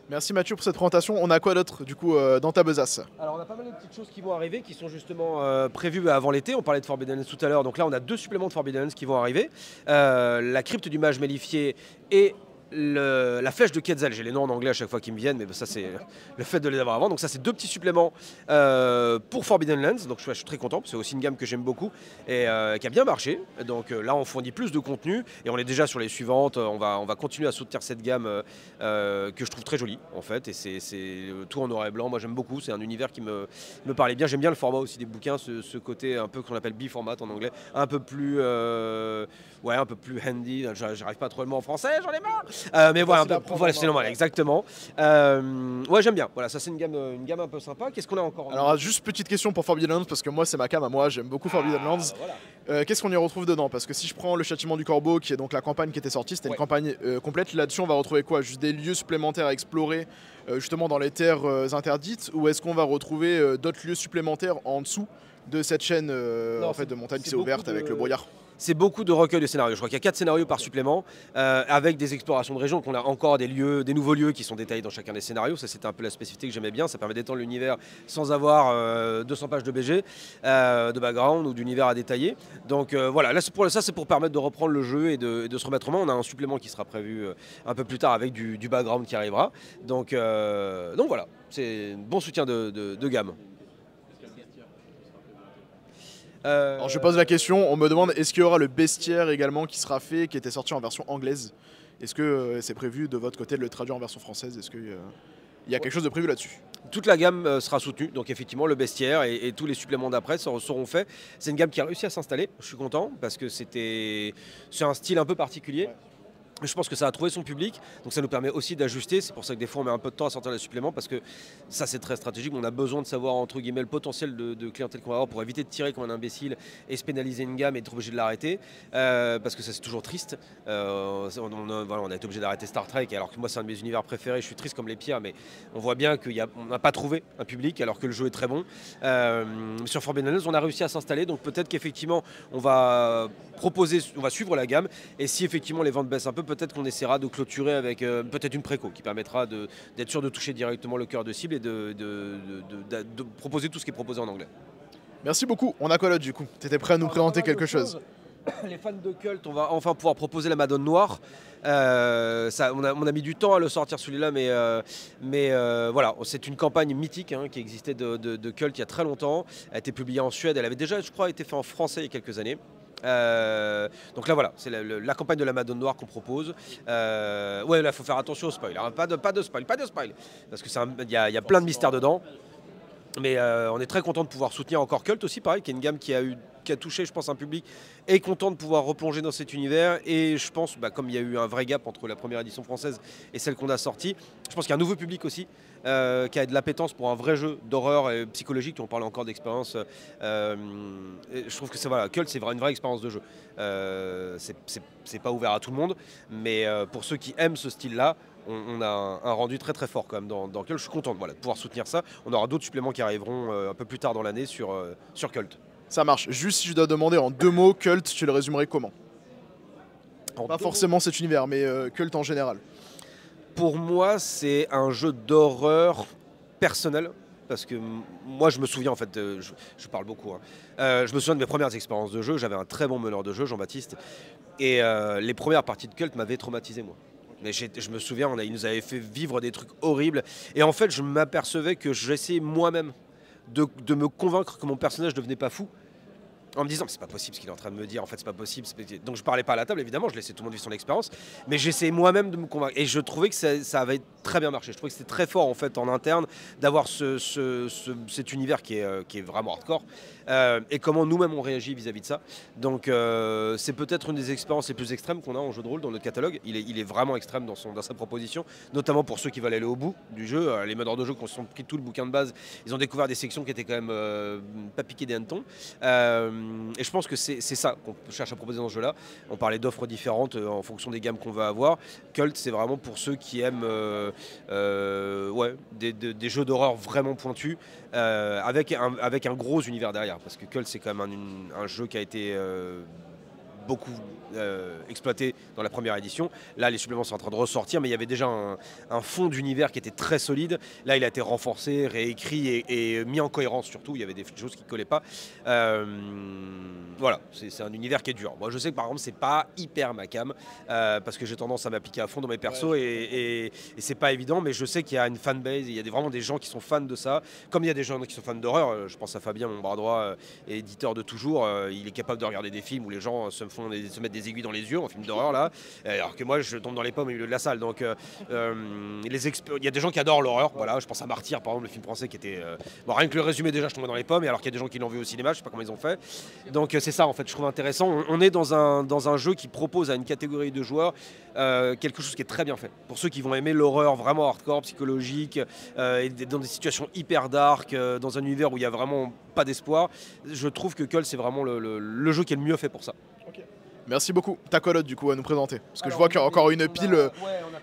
Merci Mathieu pour cette présentation. On a quoi d'autre du coup dans ta besace? Alors on a pas mal de petites choses qui vont arriver, qui sont justement prévues avant l'été. On parlait de Forbidden Lands tout à l'heure. Donc là, on a 2 suppléments de Forbidden Lands qui vont arriver. La crypte du mage mélifié et la flèche de Quetzal, j'ai les noms en anglais à chaque fois qui me viennent, mais ça c'est le fait de les avoir avant. Donc ça c'est 2 petits suppléments pour Forbidden Lands, donc je suis très content, c'est aussi une gamme que j'aime beaucoup et qui a bien marché. Donc là on fournit plus de contenu et on est déjà sur les suivantes, on va continuer à soutenir cette gamme que je trouve très jolie en fait, et c'est tout en noir et blanc, moi j'aime beaucoup, c'est un univers qui me parlait bien, j'aime bien le format aussi des bouquins, ce côté un peu qu'on appelle B-format en anglais, un peu plus handy, j'arrive pas trop le mot en français, j'en ai marre. Mais voilà, c'est normal, exactement. Ouais, j'aime bien. Voilà, ça c'est une gamme un peu sympa. Qu'est-ce qu'on a encore? Alors, juste petite question pour Forbidden Lands, parce que moi c'est ma cam à moi, j'aime beaucoup Forbidden Lands. Voilà. Qu'est-ce qu'on y retrouve dedans? Parce que si je prends le Châtiment du Corbeau, qui est donc la campagne qui était sortie, c'était une campagne complète. Là-dessus, on va retrouver quoi? Juste des lieux supplémentaires à explorer, justement dans les terres interdites, ou est-ce qu'on va retrouver d'autres lieux supplémentaires en dessous de cette chaîne en fait, de montagne qui s'est ouverte avec le brouillard? C'est beaucoup de recueils de scénarios. Je crois qu'il y a 4 scénarios par supplément, avec des explorations de régions. Donc on a encore des nouveaux lieux qui sont détaillés dans chacun des scénarios. Ça, c'était un peu la spécificité que j'aimais bien. Ça permet d'étendre l'univers sans avoir 200 pages de BG, de background ou d'univers à détailler. Donc voilà, là, c'est pour permettre de reprendre le jeu et de se remettre en main. On a un supplément qui sera prévu un peu plus tard avec du background qui arrivera. Donc voilà, c'est un bon soutien de gamme. Alors je pose la question, on me demande est-ce qu'il y aura le bestiaire également qui sera fait, qui était sorti en version anglaise? Est-ce que c'est prévu de votre côté de le traduire en version française? Est-ce qu'il y a quelque chose de prévu là-dessus? Toute la gamme sera soutenue, donc effectivement le bestiaire et tous les suppléments d'après seront faits. C'est une gamme qui a réussi à s'installer, je suis content, parce que c'est un style un peu particulier. Je pense que ça a trouvé son public, donc ça nous permet aussi d'ajuster. C'est pour ça que des fois on met un peu de temps à sortir les suppléments, parce que ça c'est très stratégique. On a besoin de savoir entre guillemets le potentiel de clientèle qu'on va avoir pour éviter de tirer comme un imbécile et se pénaliser une gamme et être obligé de l'arrêter, parce que ça c'est toujours triste. On a été obligé d'arrêter Star Trek, alors que moi c'est un de mes univers préférés. Je suis triste comme les pierres, mais on voit bien qu'on n'a pas trouvé un public alors que le jeu est très bon. Sur Forbidden Lands on a réussi à s'installer, donc peut-être qu'effectivement on va suivre la gamme, et si effectivement les ventes baissent un peu, peut-être qu'on essaiera de clôturer avec peut-être une préco qui permettra d'être sûr de toucher directement le cœur de cible et de proposer tout ce qui est proposé en anglais. Merci beaucoup. On a quoi là du coup? Tu étais prêt à nous présenter quelque chose? Les fans de Cult, on va enfin pouvoir proposer la Madone Noire. On a mis du temps à le sortir celui-là, mais voilà, c'est une campagne mythique qui existait de Cult il y a très longtemps. Elle a été publiée en Suède, elle avait déjà, je crois, été faite en français il y a quelques années. Donc là voilà, c'est la campagne de la Madone Noire qu'on propose. Ouais, là il faut faire attention au spoil, hein. pas de spoil, parce que il y a plein de mystères dedans. Mais on est très content de pouvoir soutenir encore Cult aussi, pareil, qui est une gamme qui a qui a touché, je pense, un public, est content de pouvoir replonger dans cet univers. Et je pense, comme il y a eu un vrai gap entre la première édition française et celle qu'on a sortie, je pense qu'il y a un nouveau public aussi qui a de l'appétence pour un vrai jeu d'horreur psychologique. On parle encore d'expérience. Je trouve que Cult, c'est une vraie expérience de jeu. C'est pas ouvert à tout le monde, mais pour ceux qui aiment ce style-là, on a un rendu très très fort quand même dans Cult. Je suis content de pouvoir soutenir ça. On aura d'autres suppléments qui arriveront un peu plus tard dans l'année sur Cult. Ça marche. Juste si je dois demander en 2 mots, Cult, tu le résumerais comment? Pas forcément cet univers, mais Cult en général. Pour moi, c'est un jeu d'horreur personnel. Parce que moi, je me souviens, en fait, je parle beaucoup. Je me souviens de mes premières expériences de jeu. J'avais un très bon meneur de jeu, Jean-Baptiste. Et les premières parties de Cult m'avaient traumatisé, moi. Mais je me souviens, il nous avait fait vivre des trucs horribles. Et en fait, je m'apercevais que j'essayais moi-même de me convaincre que mon personnage ne devenait pas fou. En me disant, c'est pas possible ce qu'il est en train de me dire, en fait, c'est pas possible. Donc je parlais pas à la table, évidemment, je laissais tout le monde vivre son expérience. Mais j'essayais moi-même de me convaincre. Et je trouvais que ça avait très bien marché. Je trouvais que c'était très fort, en fait, en interne, d'avoir cet univers qui est vraiment hardcore. Et comment nous-mêmes on réagit vis-à-vis de ça. Donc c'est peut-être une des expériences les plus extrêmes qu'on a en jeu de rôle dans notre catalogue. Il est vraiment extrême dans sa proposition, notamment pour ceux qui veulent aller au bout du jeu. Les meneurs de jeu qui ont sont pris tout le bouquin de base, ils ont découvert des sections qui étaient quand même pas piquées des hannetons. Et je pense que c'est ça qu'on cherche à proposer dans ce jeu-là. On parlait d'offres différentes en fonction des gammes qu'on va avoir. Cult, c'est vraiment pour ceux qui aiment des jeux d'horreur vraiment pointus, avec un gros univers derrière. Parce que Cult, c'est quand même un jeu qui a été beaucoup exploité dans la première édition. Là, les suppléments sont en train de ressortir, mais il y avait déjà un fond d'univers qui était très solide. Là, il a été renforcé, réécrit et mis en cohérence surtout. Il y avait des choses qui ne collaient pas. Voilà, c'est un univers qui est dur. Moi, je sais que par exemple, c'est pas hyper ma cam, parce que j'ai tendance à m'appliquer à fond dans mes persos et c'est pas évident, mais je sais qu'il y a une fanbase, il y a vraiment des gens qui sont fans de ça, comme il y a des gens qui sont fans d'horreur. Je pense à Fabien, mon bras droit, éditeur de toujours. Il est capable de regarder des films où les gens se mettent des aiguilles dans les yeux en film d'horreur là, alors que moi je tombe dans les pommes au milieu de la salle. Donc il y a des gens qui adorent l'horreur. Voilà, je pense à Martyr par exemple, le film français qui était rien que le résumé déjà je tombais dans les pommes, et alors qu'il y a des gens qui l'ont vu au cinéma, je sais pas comment ils ont fait. Donc c'est ça en fait, je trouve intéressant. On est dans un jeu qui propose à une catégorie de joueurs quelque chose qui est très bien fait. Pour ceux qui vont aimer l'horreur vraiment hardcore, psychologique, et dans des situations hyper dark, dans un univers où il y a vraiment pas d'espoir, je trouve que Cult c'est vraiment le jeu qui est le mieux fait pour ça. Okay. Merci beaucoup. Ta colotte du coup à nous présenter. Parce que je vois qu'il y a encore une pile.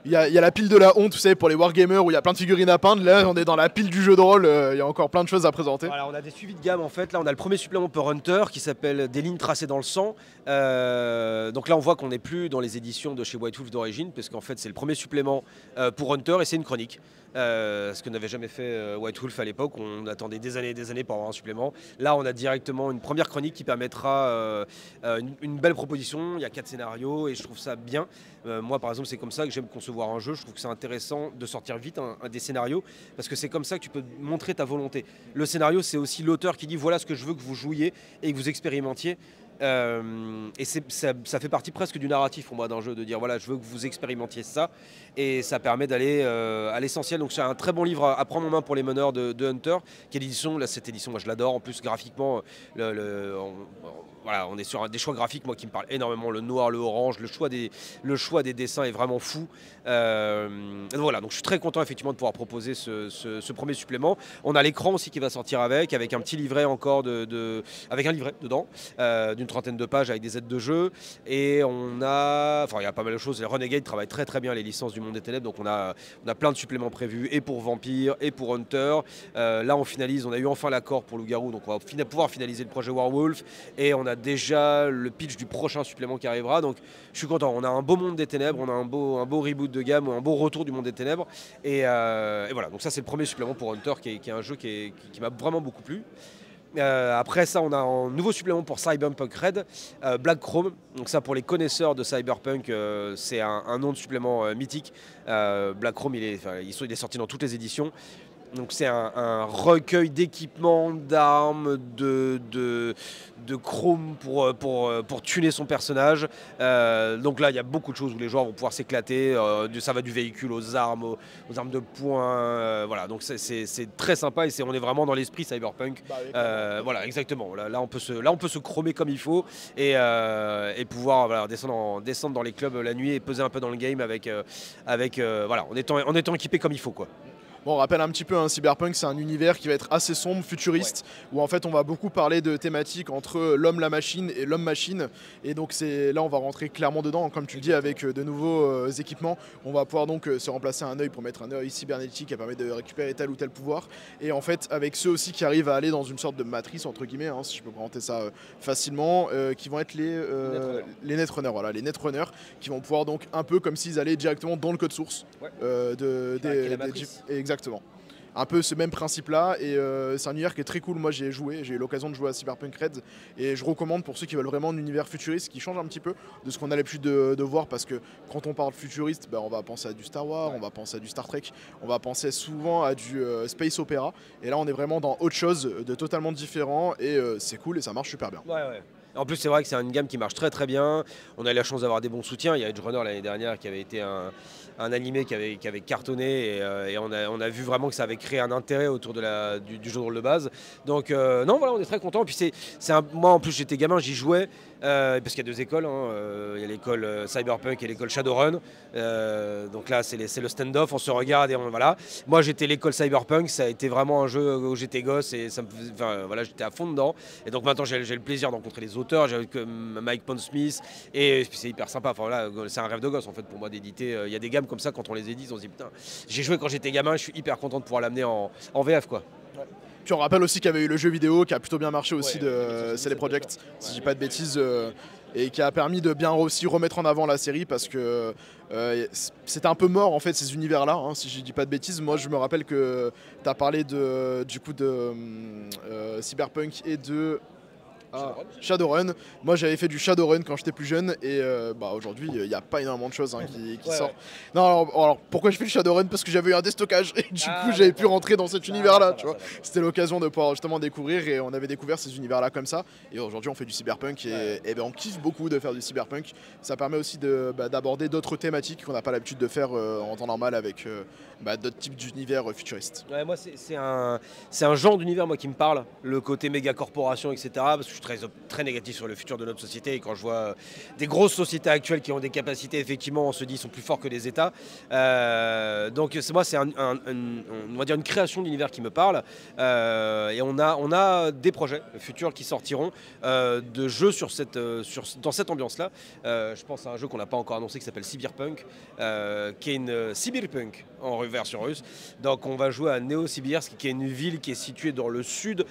Il y a la pile de la honte, tu sais, pour les wargamers où il y a plein de figurines à peindre. Là, on est dans la pile du jeu de rôle. Il y a encore plein de choses à présenter. Voilà, on a des suivis de gamme en fait. Là, on a le premier supplément pour Hunter qui s'appelle Des lignes tracées dans le sang. Donc là, on voit qu'on n'est plus dans les éditions de chez White Wolf d'origine, parce qu'en fait, c'est le premier supplément pour Hunter et c'est une chronique. Ce que n'avait jamais fait White Wolf à l'époque. On attendait des années pour avoir un supplément. Là, on a directement une première chronique qui permettra une belle proposition. Il y a 4 scénarios et je trouve ça bien. Moi, par exemple, c'est comme ça que j'aime concevoir un jeu. Je trouve que c'est intéressant de sortir vite des scénarios, parce que c'est comme ça que tu peux montrer ta volonté. Le scénario, c'est aussi l'auteur qui dit voilà ce que je veux que vous jouiez et que vous expérimentiez. Et ça fait partie presque du narratif pour moi d'un jeu, de dire voilà je veux que vous expérimentiez ça, et ça permet d'aller à l'essentiel. Donc c'est un très bon livre à prendre en main pour les meneurs de Hunter, qui est l'édition, là cette édition moi je l'adore, en plus graphiquement voilà, on est sur des choix graphiques moi qui me parlent énormément, le noir, le orange, le choix des dessins est vraiment fou. Voilà, donc je suis très content effectivement de pouvoir proposer ce premier supplément. On a l'écran aussi qui va sortir avec un petit livret encore avec un livret dedans d'une 30aine de pages avec des aides de jeu, et il y a pas mal de choses. Les Renegade travaillent très très bien les licences du Monde des Ténèbres, donc on a plein de suppléments prévus et pour Vampire et pour Hunter. Là on a eu enfin l'accord pour Loup-Garou, donc on va pouvoir finaliser le projet Werewolf, et on a déjà le pitch du prochain supplément qui arrivera, donc je suis content. On a un beau Monde des Ténèbres, on a un beau reboot de gamme, un beau retour du Monde des Ténèbres, et voilà, donc ça c'est le premier supplément pour Hunter qui est un jeu qui m'a vraiment beaucoup plu. Après ça, on a un nouveau supplément pour Cyberpunk Red, Black Chrome. Donc ça, pour les connaisseurs de Cyberpunk, c'est un nom de supplément mythique. Black Chrome, il est sorti dans toutes les éditions. Donc c'est un recueil d'équipements, d'armes, de chrome pour tuner son personnage. Donc là, il y a beaucoup de choses où les joueurs vont pouvoir s'éclater. Ça va du véhicule aux armes, aux armes de poing. Voilà, donc c'est très sympa et on est vraiment dans l'esprit cyberpunk. Bah oui, Voilà, exactement. Là, on peut se chromer comme il faut et pouvoir voilà, descendre dans les clubs la nuit et peser un peu dans le game voilà, en étant équipé comme il faut, quoi. Bon, on rappelle un petit peu, Cyberpunk, c'est un univers qui va être assez sombre, futuriste, où en fait on va beaucoup parler de thématiques entre l'homme, la machine et l'homme-machine. Et donc là, on va rentrer clairement dedans, comme tu le dis, avec de nouveaux équipements. On va pouvoir donc se remplacer un œil pour mettre un œil cybernétique qui permet de récupérer tel ou tel pouvoir. Et en fait, avec ceux aussi qui arrivent à aller dans une sorte de matrice, entre guillemets, si je peux présenter ça facilement, qui vont être les Netrunners. Voilà, les Netrunners, qui vont pouvoir donc un peu comme s'ils allaient directement dans le code source Exactement. Un peu ce même principe-là, et c'est un univers qui est très cool. Moi, j'ai eu l'occasion de jouer à Cyberpunk Red, et je recommande pour ceux qui veulent vraiment un univers futuriste qui change un petit peu de ce qu'on a l'habitude de voir, parce que quand on parle futuriste, on va penser à du Star Wars, on va penser à du Star Trek, on va penser souvent à du space opéra, et là on est vraiment dans autre chose de totalement différent, et c'est cool et ça marche super bien. Ouais. En plus, c'est vrai que c'est une gamme qui marche très très bien. On a eu la chance d'avoir des bons soutiens. Il y a Edge Runner l'année dernière qui avait été un animé qui avait cartonné et on a vu vraiment que ça avait créé un intérêt autour du jeu de rôle de base. Donc non, voilà, on est très content. Puis moi en plus j'étais gamin, j'y jouais parce qu'il y a deux écoles. Il y a l'école Cyberpunk et l'école Shadowrun. Donc là c'est le stand-off, on se regarde et voilà. Moi j'étais l'école Cyberpunk, ça a été vraiment un jeu où j'étais gosse et voilà, j'étais à fond dedans. Et donc maintenant j'ai le plaisir de rencontrer les auteurs, j'ai Mike Pondsmith et c'est hyper sympa. Enfin voilà, c'est un rêve de gosse en fait pour moi d'éditer. Il y a des gammes comme ça, quand on les édite, on se dit putain, j'ai joué quand j'étais gamin, je suis hyper content de pouvoir l'amener en VF, quoi. Ouais. Puis on rappelle aussi qu'il y avait eu le jeu vidéo qui a plutôt bien marché aussi de CD Projekt, si je dis pas de bêtises, et qui a permis de bien aussi remettre en avant la série, parce que c'était un peu mort en fait ces univers-là, si je dis pas de bêtises. Moi je me rappelle que tu as parlé du coup de Cyberpunk et de Shadowrun. Moi j'avais fait du Shadowrun quand j'étais plus jeune, et aujourd'hui il n'y a pas énormément de choses qui sortent. Non, alors pourquoi je fais le Shadowrun? Parce que j'avais eu un déstockage et du coup j'avais pu rentrer dans cet univers-là, tu vois. C'était l'occasion de pouvoir justement découvrir, et on avait découvert ces univers-là comme ça. Et aujourd'hui on fait du cyberpunk et on kiffe beaucoup de faire du cyberpunk. Ça permet aussi d'aborder d'autres thématiques qu'on n'a pas l'habitude de faire en temps normal avec d'autres types d'univers futuristes. Ouais, moi c'est un genre d'univers moi qui me parle, le côté méga corporation, etc. Parce que je suis très négatif sur le futur de notre société, et quand je vois des grosses sociétés actuelles qui ont des capacités, effectivement on se dit sont plus forts que les États. Donc moi c'est on va dire une création d'univers qui me parle, et on a des projets futurs qui sortiront de jeux dans cette ambiance là. Je pense à un jeu qu'on n'a pas encore annoncé qui s'appelle Cyberpunk, qui est une Cyberpunk en version russe. Donc on va jouer à Néo-Sibirsk, qui est une ville qui est située dans le sud,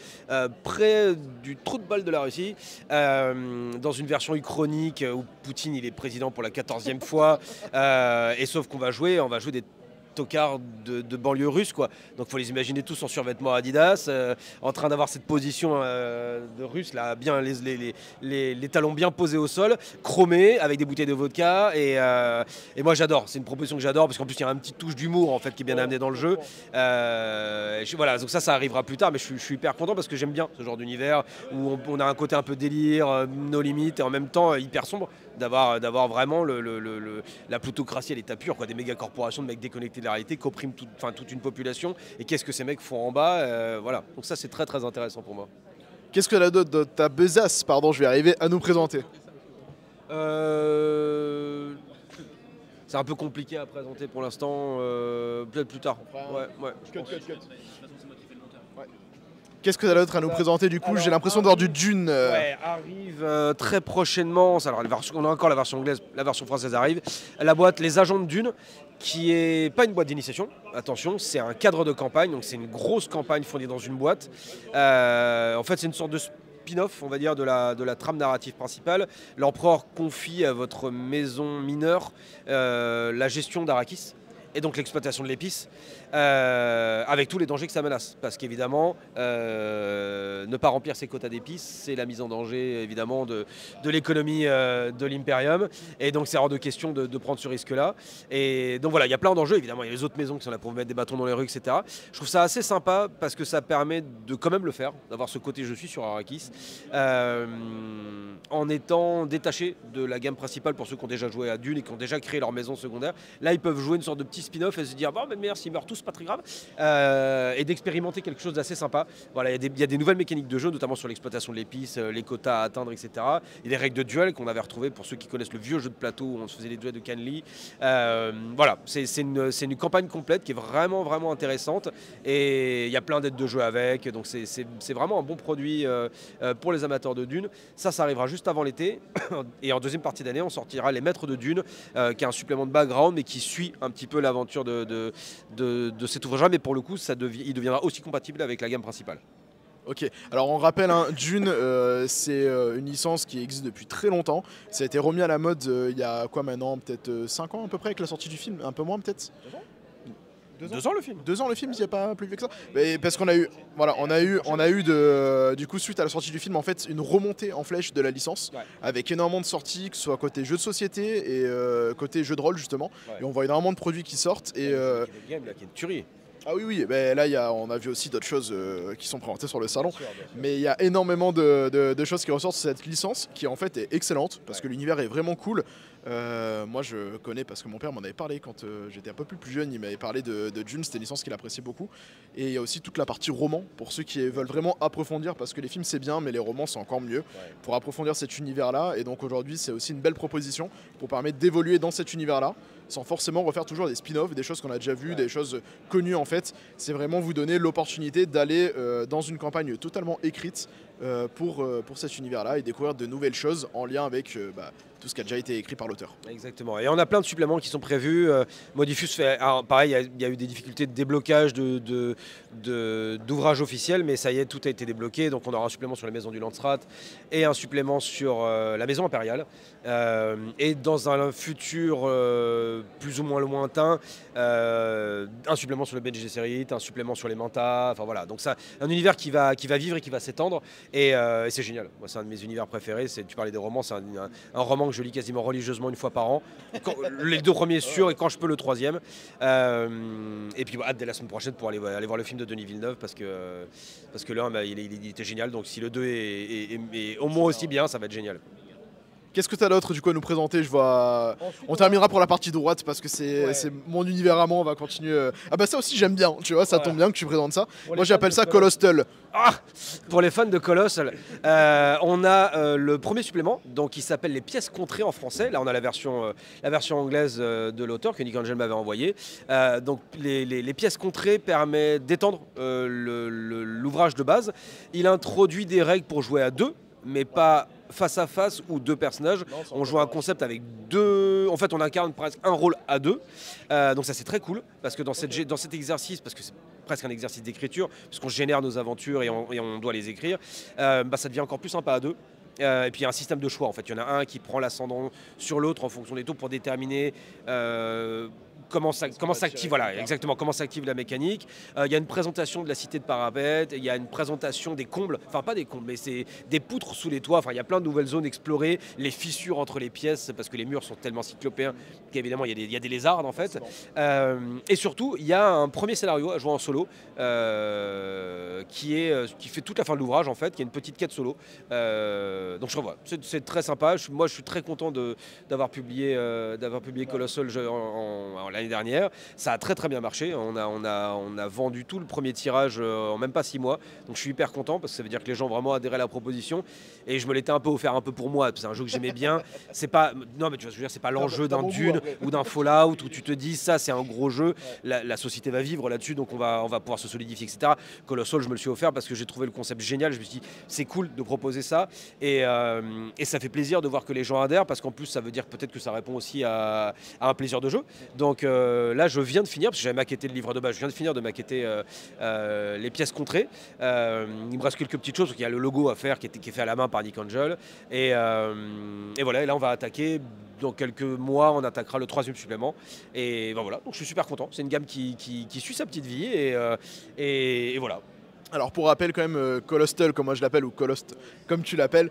près du trou de balle de la Russie, dans une version uchronique où Poutine il est président pour la 14e fois, et sauf qu'on va jouer des tocards de banlieue russe, quoi. Donc faut les imaginer tous en survêtement Adidas, en train d'avoir cette position de russe là, bien les talons bien posés au sol, chromés avec des bouteilles de vodka, et moi j'adore. C'est une proposition que j'adore parce qu'en plus il y a un petit touche d'humour en fait qui est bien amené dans le jeu. Voilà, donc ça arrivera plus tard, mais je suis hyper content parce que j'aime bien ce genre d'univers où on a un côté un peu délire, nos limites, et en même temps hyper sombre, d'avoir vraiment la plutocratie à l'état pur, quoi, des méga corporations, de mecs déconnectés de la réalité qui oppriment toute une population, et qu'est-ce que ces mecs font en bas, voilà. Donc ça c'est très très intéressant pour moi. Qu'est-ce que la dot de ta besace, pardon, je vais arriver à nous présenter? C'est un peu compliqué à présenter pour l'instant, peut-être plus tard. Ouais. Qu'est-ce que tu as d'autre à nous présenter du coup? Alors, j'ai l'impression d'avoir du Dune. Ouais, arrive très prochainement. Alors, on a encore la version anglaise, la version française arrive. La boîte Les Agents de Dune, qui est pas une boîte d'initiation. Attention, c'est un cadre de campagne. Donc c'est une grosse campagne fondée dans une boîte. En fait, c'est une sorte de spin-off, on va dire, de la trame narrative principale. L'empereur confie à votre maison mineure la gestion d'Arrakis. et donc l'exploitation de l'épice, avec tous les dangers que ça menace. Parce qu'évidemment, ne pas remplir ses quotas d'épices, c'est la mise en danger évidemment de l'économie de l'Imperium. Et donc c'est hors de question de prendre ce risque-là. Et donc voilà, il y a plein d'enjeux, évidemment, il y a les autres maisons qui sont là pour mettre des bâtons dans les rues, etc. Je trouve ça assez sympa parce que ça permet de quand même le faire, d'avoir ce côté je suis sur Arrakis, en étant détaché de la gamme principale pour ceux qui ont déjà joué à Dune et qui ont déjà créé leur maison secondaire. Là, ils peuvent jouer une sorte de petit spin-off et se dire bon, mais merde, s'ils meurent tous, pas très grave, et d'expérimenter quelque chose d'assez sympa. Voilà, il y a des nouvelles mécaniques de jeu, notamment sur l'exploitation de l'épice, les quotas à atteindre, etc. Il y a des règles de duel qu'on avait retrouvées pour ceux qui connaissent le vieux jeu de plateau où on se faisait les duels de Canly. Voilà, c'est une campagne complète qui est vraiment, vraiment intéressante et il y a plein d'aides de jeu avec, donc c'est vraiment un bon produit pour les amateurs de Dune. Ça arrivera juste avant l'été et en deuxième partie d'année, on sortira Les Maîtres de Dune, qui est un supplément de background mais qui suit un petit peu l'aventure de cet ouvrage, mais pour le coup, il deviendra aussi compatible avec la gamme principale. Ok, alors on rappelle, hein, Dune, c'est une licence qui existe depuis très longtemps. Ça a été remis à la mode il y a quoi maintenant, peut-être 5 ans à peu près avec la sortie du film, un peu moins peut-être. 2 ans le film. 2 ans le film, il n'y a pas plus vieux que ça. Mais parce qu'on a eu, voilà, on a eu du coup suite à la sortie du film en fait une remontée en flèche de la licence, ouais, avec énormément de sorties, que ce soit côté jeux de société et côté jeux de rôle justement. Ouais. Et on voit énormément de produits qui sortent et le game là qui est une tuerie. Ah oui, ben là on a vu aussi d'autres choses qui sont présentées sur le salon, bien sûr. Mais il y a énormément de choses qui ressortent sur cette licence qui en fait est excellente parce que l'univers est vraiment cool. Moi je connais parce que mon père m'en avait parlé quand j'étais un peu plus jeune, il m'avait parlé de Dune, c'était une licence qu'il appréciait beaucoup. Et il y a aussi toute la partie roman pour ceux qui veulent vraiment approfondir, parce que les films c'est bien mais les romans c'est encore mieux, pour approfondir cet univers là. Et donc aujourd'hui c'est aussi une belle proposition pour permettre d'évoluer dans cet univers là sans forcément refaire toujours des spin-offs, des choses qu'on a déjà vues, des choses connues en fait. C'est vraiment vous donner l'opportunité d'aller dans une campagne totalement écrite pour cet univers-là et découvrir de nouvelles choses en lien avec tout ce qui a déjà été écrit par l'auteur. Exactement. Et on a plein de suppléments qui sont prévus. Modifus fait, alors, pareil, il y a eu des difficultés de déblocage d'ouvrages officiels, mais ça y est, tout a été débloqué. Donc on aura un supplément sur la maison du Landsrat et un supplément sur la maison impériale. Et dans un futur plus ou moins lointain, un supplément sur le Bene Gesserit, un supplément sur les Manta. Enfin voilà. Donc ça, un univers qui va vivre et qui va s'étendre. Et c'est génial. Moi, c'est un de mes univers préférés. Tu parlais des romans, c'est un roman que je lis quasiment religieusement une fois par an. Les 2 premiers sûrs et quand je peux le 3e. Et puis hâte dès la semaine prochaine pour aller voir le film de Denis Villeneuve parce que le 1 il était génial. Donc si le 2 est au moins aussi bien, ça va être génial. Qu'est-ce que tu as d'autre du coup à nous présenter? On terminera pour la partie droite parce que c'est mon univers à moi, on va continuer. Ah bah ça aussi j'aime bien, tu vois, ça tombe bien que tu présentes ça. Moi j'appelle ça Colossal. Ah, pour les fans de Colossal, on a le premier supplément, donc qui s'appelle les pièces contrées en français. Là on a la version anglaise de l'auteur que Nick Angel m'avait envoyé. Donc les pièces contrées permettent d'étendre l'ouvrage de base. Il introduit des règles pour jouer à 2, mais pas face à face ou 2 personnages. On joue un concept avec 2... En fait, on incarne presque un rôle à 2. Donc ça, c'est très cool, parce que dans cet exercice, parce que c'est presque un exercice d'écriture, puisqu'on génère nos aventures et on doit les écrire, ça devient encore plus sympa à 2. Et puis il y a un système de choix. En fait, il y en a un qui prend l'ascendant sur l'autre en fonction des tours pour déterminer comment s'active, voilà, exactement, comment s'active la mécanique. Il y a une présentation de la cité de Parapet, il y a une présentation des combles, enfin pas des combles, mais c'est des poutres sous les toits. Enfin, il y a plein de nouvelles zones explorées, les fissures entre les pièces, parce que les murs sont tellement cyclopéens qu'évidemment il y a des lézards en fait. Et surtout, il y a un premier scénario à jouer en solo qui fait toute la fin de l'ouvrage en fait, qui est une petite quête solo. Donc je revois, c'est très sympa. Moi, je suis très content d'avoir publié Colossal l'année dernière. Ça a très très bien marché. On a vendu tout le premier tirage en même pas 6 mois. Donc je suis hyper content parce que ça veut dire que les gens ont vraiment adhéré à la proposition. Et je me l'étais un peu offert un peu pour moi. C'est un jeu que j'aimais bien. C'est pas, non mais tu vois ce que je veux dire, c'est pas l'enjeu d'un Dune ou d'un Fallout où tu te dis ça c'est un gros jeu. La société va vivre là-dessus, donc on va pouvoir se solidifier, etc. Colossal, je me le suis offert parce que j'ai trouvé le concept génial. Je me suis dit, c'est cool de proposer ça. Et ça fait plaisir de voir que les gens adhèrent parce qu'en plus, ça veut dire peut-être que ça répond aussi à un plaisir de jeu. Donc là, je viens de finir, parce que j'avais maquetté le livre de base, je viens de finir de maqueter les pièces contrées. Il me reste quelques petites choses. Il y a le logo à faire qui est fait à la main par Nick Angel. Et voilà, et là, on va attaquer. Dans quelques mois, on attaquera le 3e supplément. Et ben voilà, donc je suis super content. C'est une gamme qui suit sa petite vie. Et voilà. Alors pour rappel quand même, Colostal comme moi je l'appelle, ou Colost comme tu l'appelles,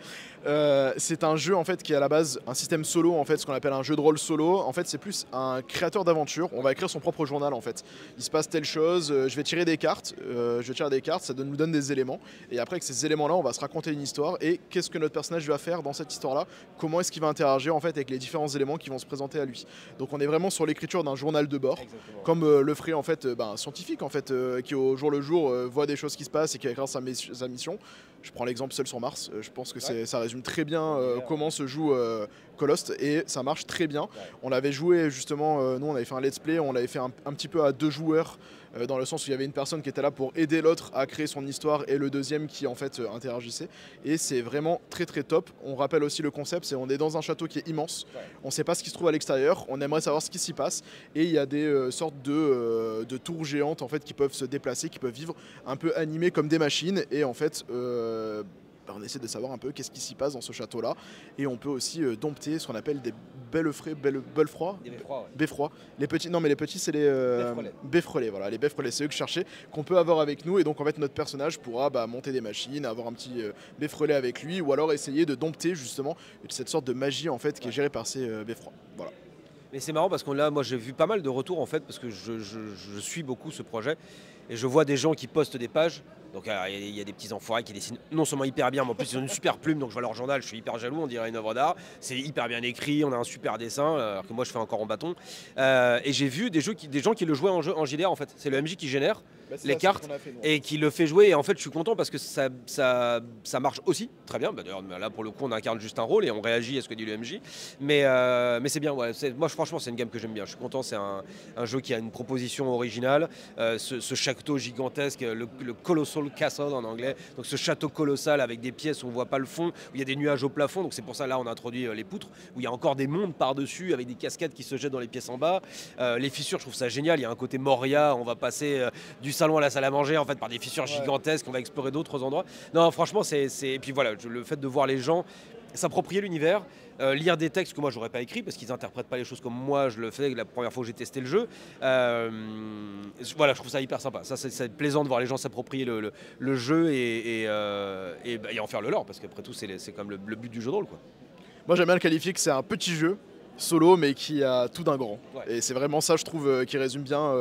c'est un jeu en fait qui est à la base un système solo, en fait ce qu'on appelle un jeu de rôle solo. En fait c'est plus un créateur d'aventure, on va écrire son propre journal en fait. Il se passe telle chose, je vais tirer des cartes, ça nous donne des éléments, et après avec ces éléments là on va se raconter une histoire, et qu'est-ce que notre personnage va faire dans cette histoire là, comment est-ce qu'il va interagir en fait avec les différents éléments qui vont se présenter à lui. Donc on est vraiment sur l'écriture d'un journal de bord. Exactement. Comme le ferait en fait un scientifique en fait, qui au jour le jour voit des choses qui se passent et qui va écrire sa mission. Je prends l'exemple Seul sur Mars, je pense que ça résume très bien comment se joue Colost, et ça marche très bien. On l'avait joué justement, nous on avait fait un let's play, on l'avait fait un petit peu à 2 joueurs, dans le sens où il y avait une personne qui était là pour aider l'autre à créer son histoire et le deuxième qui en fait interagissait, et c'est vraiment très très top. On rappelle aussi le concept, c'est on est dans un château qui est immense, on ne sait pas ce qui se trouve à l'extérieur, on aimerait savoir ce qui s'y passe, et il y a des sortes de tours géantes en fait qui peuvent se déplacer, qui peuvent vivre un peu animées comme des machines, et en fait on essaie de savoir un peu qu'est-ce qui s'y passe dans ce château-là. Et on peut aussi dompter ce qu'on appelle des beffrois. Des beffrois, ouais. Beffrois. Les petits, non mais les petits c'est les beffrelets, voilà, les beffrelets, c'est eux que je cherchais, qu'on peut avoir avec nous, et donc en fait notre personnage pourra monter des machines, avoir un petit beffrelet avec lui, ou alors essayer de dompter justement cette sorte de magie en fait qui est gérée par ces beffrois. Voilà. Mais c'est marrant parce que là, moi j'ai vu pas mal de retours en fait, parce que je suis beaucoup ce projet, et je vois des gens qui postent des pages. Donc il y a des petits enfoirés qui dessinent non seulement hyper bien, mais en plus ils ont une super plume, donc je vois leur journal, je suis hyper jaloux, on dirait une œuvre d'art. C'est hyper bien écrit, on a un super dessin, alors que moi je fais encore en bâton. Et j'ai vu des gens qui le jouaient en JDR en fait. C'est le MJ qui génère les cartes et qui le fait jouer. Et en fait je suis content parce que ça marche aussi très bien. D'ailleurs là pour le coup on incarne juste un rôle et on réagit à ce que dit le MJ. Mais c'est bien, ouais. Moi franchement c'est une gamme que j'aime bien. Je suis content, c'est un jeu qui a une proposition originale. Ce château gigantesque, le Colossal Castle en anglais, donc ce château colossal avec des pièces où on voit pas le fond, où il y a des nuages au plafond, donc c'est pour ça là on a introduit les poutres, où il y a encore des mondes par-dessus avec des cascades qui se jettent dans les pièces en bas. Les fissures, je trouve ça génial, il y a un côté Moria, on va passer du salon à la salle à manger en fait par des fissures gigantesques, on va explorer d'autres endroits. Non franchement et puis voilà, le fait de voir les gens s'approprier l'univers, lire des textes que moi j'aurais pas écrits parce qu'ils interprètent pas les choses comme moi je le fais la première fois que j'ai testé le jeu. Voilà, je trouve ça hyper sympa. Ça c'est plaisant de voir les gens s'approprier le jeu et en faire le leur, parce qu'après tout c'est comme le but du jeu de rôle quoi. Moi j'aime bien le qualifier que c'est un petit jeu solo mais qui a tout d'un grand. Ouais. Et c'est vraiment ça je trouve qui résume bien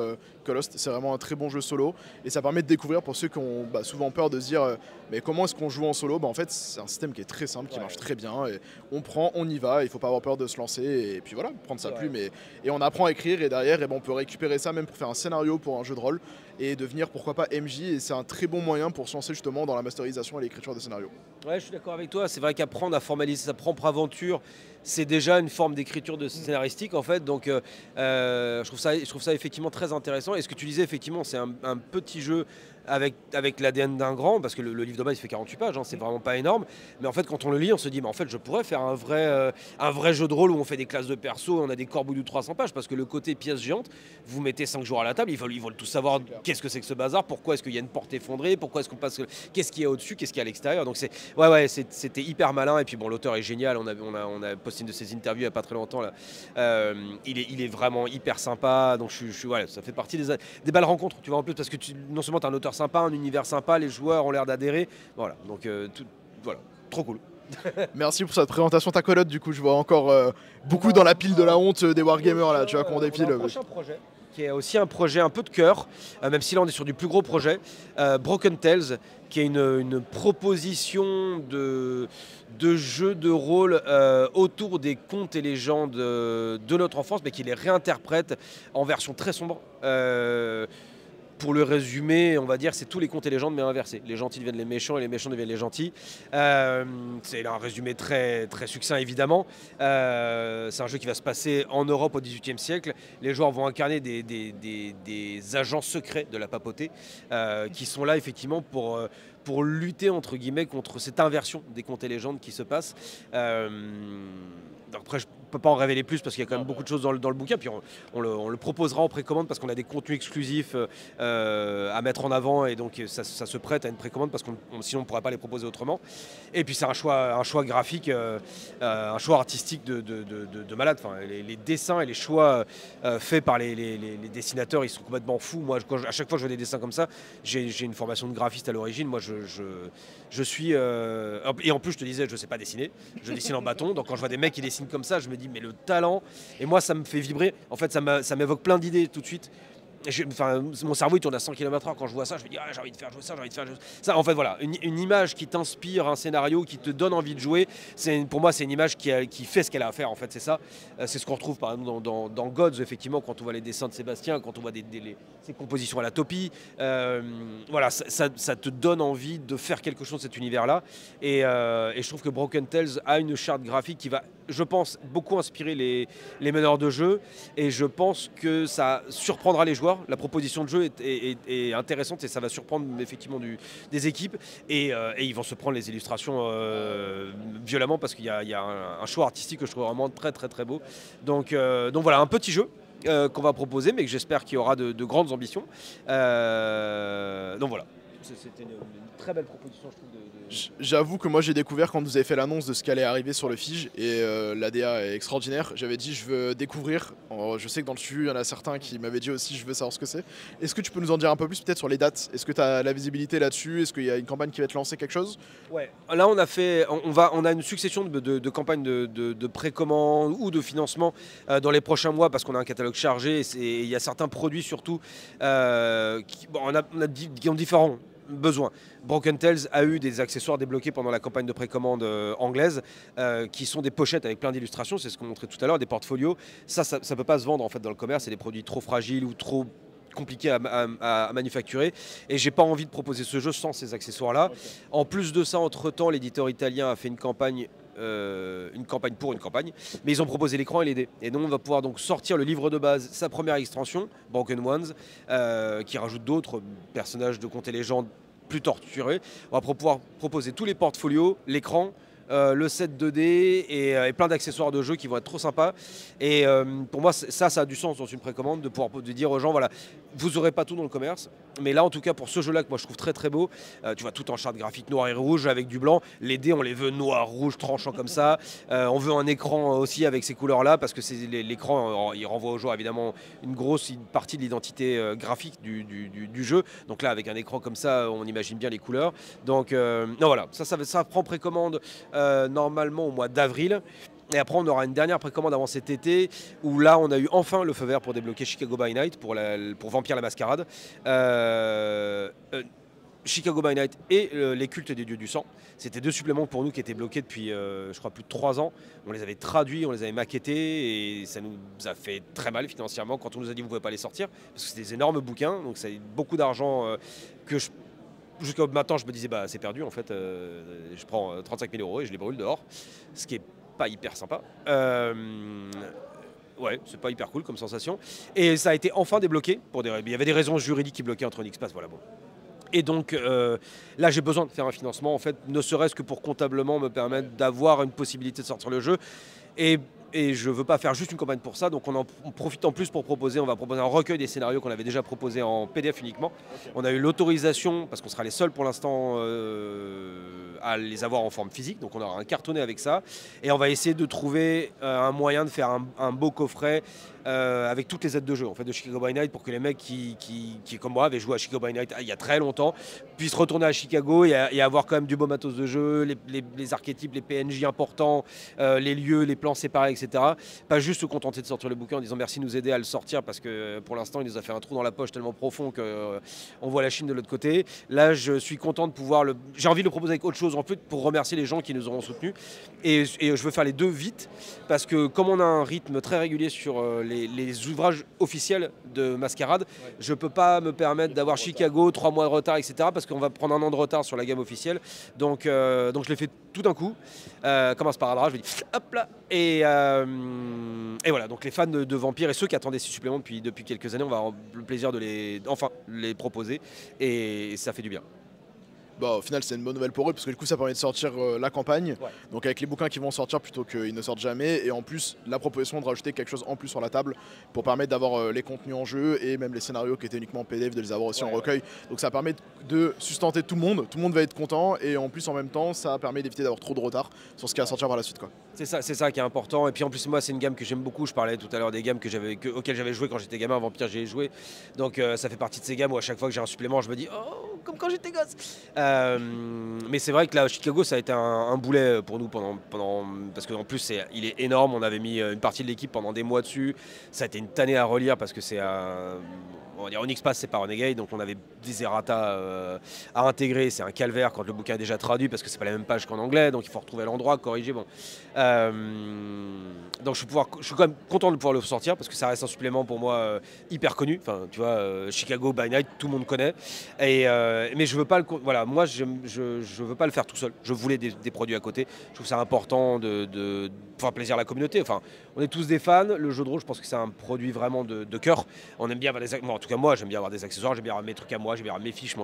Colost. C'est vraiment un très bon jeu solo et ça permet de découvrir pour ceux qui ont souvent peur de se dire mais comment est-ce qu'on joue en solo. En fait c'est un système qui est très simple, qui marche très bien, et on y va, il faut pas avoir peur de se lancer et puis voilà, prendre sa plume et on apprend à écrire, et derrière on peut récupérer ça même pour faire un scénario pour un jeu de rôle et devenir pourquoi pas MJ, et c'est un très bon moyen pour se lancer justement dans la masterisation et l'écriture de scénarios. Ouais, je suis d'accord avec toi, c'est vrai qu'apprendre à formaliser sa propre aventure, c'est déjà une forme d'écriture de scénaristique en fait, donc je trouve ça effectivement très intéressant. Et ce que tu disais, effectivement, c'est un petit jeu avec l'ADN d'un grand, parce que le livre de base il fait 48 pages, c'est vraiment pas énorme, mais en fait quand on le lit on se dit mais en fait je pourrais faire un vrai jeu de rôle où on fait des classes de perso, on a des corbeaux de 300 pages, parce que le côté pièce géante, vous mettez 5 joueurs à la table, ils veulent tous savoir qu'est-ce que c'est que ce bazar, pourquoi est-ce qu'il y a une porte effondrée, pourquoi est-ce qu'on passe, qu'est-ce qu'il y a au-dessus, qu'est-ce qu'il y a à l'extérieur. Donc c'était hyper malin, et puis bon, l'auteur est génial, on a posté une de ses interviews il n'y a pas très longtemps là. Il est vraiment hyper sympa, donc voilà, ça fait partie des belles rencontres, tu vois, en plus, parce que non seulement tu as un auteur sympa, un univers sympa, les joueurs ont l'air d'adhérer, voilà, donc voilà, trop cool. Merci pour cette présentation. Ta colotte, du coup, je vois encore beaucoup dans la pile de la honte des wargamers là, tu vois, qu'on dépile. Un prochain projet qui est aussi un projet un peu de cœur, même si là on est sur du plus gros projet, Broken Tales, qui est une proposition de jeu de rôle autour des contes et légendes de notre enfance, mais qui les réinterprète en version très sombre. pour le résumer, on va dire, c'est tous les contes et légendes mais inversés. Les gentils deviennent les méchants et les méchants deviennent les gentils. C'est un résumé très, très succinct évidemment. C'est un jeu qui va se passer en Europe au XVIIIe siècle. Les joueurs vont incarner des agents secrets de la papauté qui sont là effectivement pour lutter entre guillemets contre cette inversion des contes et légendes qui se passe. Après, je ne peux pas en révéler plus parce qu'il y a quand même beaucoup de choses dans le bouquin. Puis on le proposera en précommande parce qu'on a des contenus exclusifs à mettre en avant et donc ça se prête à une précommande parce que sinon on ne pourrait pas les proposer autrement. Et puis c'est un choix graphique, un choix artistique de malade. Enfin, les dessins et les choix faits par les dessinateurs, ils sont complètement fous. Moi, à chaque fois que je vois des dessins comme ça, j'ai une formation de graphiste à l'origine. Moi, je suis... et en plus, je te disais, je ne sais pas dessiner. Je dessine en bâton. Donc quand je vois des mecs qui dessinent comme ça, je me dis, mais le talent... Et moi, ça me fait vibrer. En fait, ça m'évoque plein d'idées tout de suite. Mon cerveau il tourne à 100 km/h quand je vois ça, je me dis j'ai envie de faire jouer ça, j'ai envie de faire jouer ça. En fait voilà, une image qui t'inspire, un scénario qui te donne envie de jouer, pour moi c'est une image qui fait ce qu'elle a à faire en fait, c'est ça. C'est ce qu'on retrouve par exemple dans Gods effectivement quand on voit les dessins de Sébastien, quand on voit ses compositions à la Topie. Voilà, ça te donne envie de faire quelque chose de cet univers là et je trouve que Broken Tales a une charte graphique qui va, je pense, beaucoup inspirer les meneurs de jeu et je pense que ça surprendra les joueurs. La proposition de jeu est intéressante et ça va surprendre effectivement des équipes et ils vont se prendre les illustrations violemment parce qu'il y a un choix artistique que je trouve vraiment très très très beau. Donc voilà, un petit jeu qu'on va proposer mais que j'espère qu'il y aura de grandes ambitions. Donc voilà, c'était une très belle proposition je trouve J'avoue que moi j'ai découvert quand vous avez fait l'annonce de ce qui allait arriver sur le Fige et l'ADA est extraordinaire. J'avais dit je veux découvrir. Je sais que dans le suivi il y en a certains qui m'avaient dit aussi je veux savoir ce que c'est. Est-ce que tu peux nous en dire un peu plus peut-être sur les dates? Est-ce que tu as la visibilité là-dessus? Est-ce qu'il y a une campagne qui va être lancée, quelque chose? Ouais, là on a une succession de campagnes de précommande ou de financement dans les prochains mois parce qu'on a un catalogue chargé et il y a certains produits surtout qui ont différents besoins. Broken Tales a eu des accessoires débloqués pendant la campagne de précommande anglaise qui sont des pochettes avec plein d'illustrations, c'est ce qu'on montrait tout à l'heure, des portfolios. Ça peut pas se vendre en fait dans le commerce, c'est des produits trop fragiles ou trop compliqué à manufacturer et j'ai pas envie de proposer ce jeu sans ces accessoires là. Okay. En plus de ça, entre temps l'éditeur italien a fait une campagne pour une campagne, mais ils ont proposé l'écran et les dés. Et nous, on va pouvoir donc sortir le livre de base, sa première extension, Broken Ones, qui rajoute d'autres personnages de contes et légendes plus torturés. On va pouvoir proposer tous les portfolios, l'écran, le set 2D et plein d'accessoires de jeu qui vont être trop sympas. Et pour moi, ça a du sens dans une précommande de pouvoir dire aux gens, voilà, vous n'aurez pas tout dans le commerce, mais là en tout cas pour ce jeu-là que moi je trouve très très beau, tu vois tout en charte graphique noir et rouge avec du blanc, les dés on les veut noir, rouge, tranchant comme ça, on veut un écran aussi avec ces couleurs-là parce que l'écran il renvoie aux joueurs évidemment une partie de l'identité graphique du jeu, donc là avec un écran comme ça on imagine bien les couleurs, donc non, voilà, ça prend précommande normalement au mois d'avril. Et après, on aura une dernière précommande avant cet été où là, on a eu enfin le feu vert pour débloquer Chicago by Night pour Vampire la Mascarade. Chicago by Night et les cultes des dieux du sang. C'était deux suppléments pour nous qui étaient bloqués depuis, je crois, plus de 3 ans. On les avait traduits, on les avait maquettés et ça nous a fait très mal financièrement quand on nous a dit vous ne pouvez pas les sortir parce que c'est des énormes bouquins, donc ça a beaucoup d'argent que jusqu'à maintenant, je me disais, bah, c'est perdu en fait. Je prends 35 000 € et je les brûle dehors, ce qui est pas hyper sympa. Ouais, c'est pas hyper cool comme sensation. Et ça a été enfin débloqué. Il y avait des raisons juridiques qui bloquaient entre Nixpass, voilà bon. Et donc là, j'ai besoin de faire un financement, en fait, ne serait-ce que pour comptablement me permettre d'avoir une possibilité de sortir le jeu. Et je ne veux pas faire juste une campagne pour ça, donc on profite en plus pour on va proposer un recueil des scénarios qu'on avait déjà proposé en PDF uniquement. Okay. On a eu l'autorisation, parce qu'on sera les seuls pour l'instant à les avoir en forme physique, donc on aura un cartonné avec ça. Et on va essayer de trouver un moyen de faire un beau coffret avec toutes les aides de jeu en fait, de Chicago by Night pour que les mecs qui comme moi avaient joué à Chicago by Night il y a très longtemps puissent retourner à Chicago et avoir quand même du beau matos de jeu, les archétypes, les PNJ importants, les lieux, les plans séparés, etc. Pas juste se contenter de sortir le bouquin en disant merci de nous aider à le sortir parce que pour l'instant il nous a fait un trou dans la poche tellement profond qu'on voit la Chine de l'autre côté. Là je suis content de pouvoir j'ai envie de le proposer avec autre chose en fait pour remercier les gens qui nous auront soutenus et je veux faire les deux vite parce que comme on a un rythme très régulier sur les ouvrages officiels de Masquerade. Ouais. Je ne peux pas me permettre d'avoir Chicago, 3 mois de retard, etc. parce qu'on va prendre 1 an de retard sur la gamme officielle. Donc je l'ai fait tout d'un coup, comme un sparadrap, je me dis hop là. Et voilà, donc les fans de Vampire et ceux qui attendaient ces suppléments depuis quelques années, on va avoir le plaisir de les proposer et ça fait du bien. Bah, au final, c'est une bonne nouvelle pour eux parce que du coup, ça permet de sortir la campagne. Ouais. Donc, avec les bouquins qui vont sortir plutôt qu'ils ne sortent jamais. Et en plus, la proposition de rajouter quelque chose en plus sur la table pour permettre d'avoir les contenus en jeu et même les scénarios qui étaient uniquement PDF, de les avoir aussi en recueil. Ouais. Donc, ça permet de sustenter tout le monde. Tout le monde va être content. Et en plus, en même temps, ça permet d'éviter d'avoir trop de retard sur ce qui va sortir par la suite, quoi. C'est ça qui est important. Et puis en plus, moi, c'est une gamme que j'aime beaucoup. Je parlais tout à l'heure des gammes auxquelles j'avais joué quand j'étais gamin. Vampire, j'y ai joué. Donc ça fait partie de ces gammes où à chaque fois que j'ai un supplément, je me dis oh, comme quand j'étais gosse. Mais c'est vrai que là, Chicago, ça a été un boulet pour nous parce qu'en plus, il est énorme. On avait mis une partie de l'équipe pendant des mois dessus. Ça a été une tannée à relire parce que c'est on va dire Onyx Pass, c'est pas Renegade, donc on avait des errata à intégrer. C'est un calvaire quand le bouquin est déjà traduit parce que c'est pas la même page qu'en anglais, donc il faut retrouver l'endroit, corriger. Bon. Donc je suis quand même content de pouvoir le sortir parce que ça reste un supplément pour moi hyper connu. Enfin, tu vois, Chicago by Night, tout le monde connaît. Mais je veux pas voilà, moi je veux pas le faire tout seul. Je voulais des produits à côté. Je trouve ça important de faire plaisir à la communauté. Enfin, on est tous des fans. Le jeu de rôle, je pense que c'est un produit vraiment de cœur. On aime bien avoir en tout cas moi, j'aime bien avoir des accessoires, j'aime bien avoir mes trucs à moi, j'aime bien avoir mes fiches,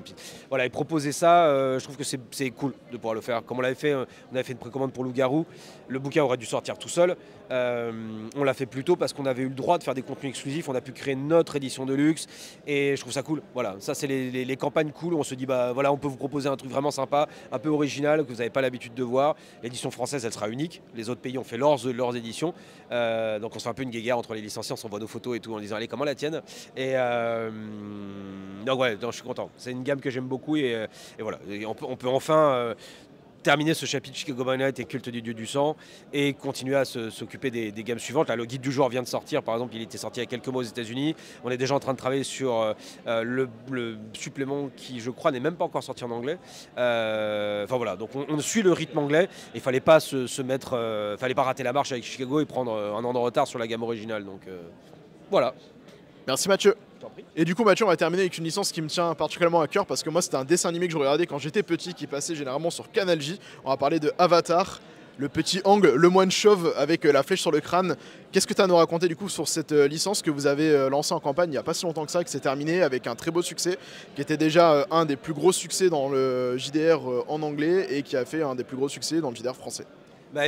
voilà, et proposer ça, je trouve que c'est cool de pouvoir le faire. Comme on avait fait une précommande pour Loup-Garou. Le bouquin aurait dû sortir tout seul. On l'a fait plus tôt parce qu'on avait eu le droit de faire des contenus exclusifs. On a pu créer notre édition de luxe et je trouve ça cool. Voilà, ça c'est les campagnes cool où on se dit bah voilà, on peut vous proposer un truc vraiment sympa, un peu original que vous n'avez pas l'habitude de voir. L'édition française, elle sera unique. Les autres pays ont fait leurs éditions. Donc on se fait un peu une guéguerre entre les licenciés, on s'envoie nos photos et tout en disant allez, comment la tienne. Et donc ouais, je suis content. C'est une gamme que j'aime beaucoup et voilà. Et on peut enfin terminer ce chapitre Chicago by Night et Culte du Dieu du Sang et continuer à s'occuper des gammes suivantes. Là, le guide du joueur vient de sortir, par exemple, il était sorti il y a quelques mois aux États-Unis. On est déjà en train de travailler sur le supplément qui, je crois, n'est même pas encore sorti en anglais. Enfin voilà, donc on suit le rythme anglais. Il fallait pas fallait pas rater la marche avec Chicago et prendre 1 an de retard sur la gamme originale. Donc voilà. Merci Mathieu. Et du coup Mathieu, on va terminer avec une licence qui me tient particulièrement à cœur parce que moi c'était un dessin animé que je regardais quand j'étais petit qui passait généralement sur Canal J. On va parler de Avatar, le petit Aang, le moine chauve avec la flèche sur le crâne. Qu'est-ce que tu as à nous raconter du coup sur cette licence que vous avez lancée en campagne il n'y a pas si longtemps que ça, que c'est terminé avec un très beau succès, qui était déjà un des plus gros succès dans le JDR en anglais et qui a fait un des plus gros succès dans le JDR français? Bah,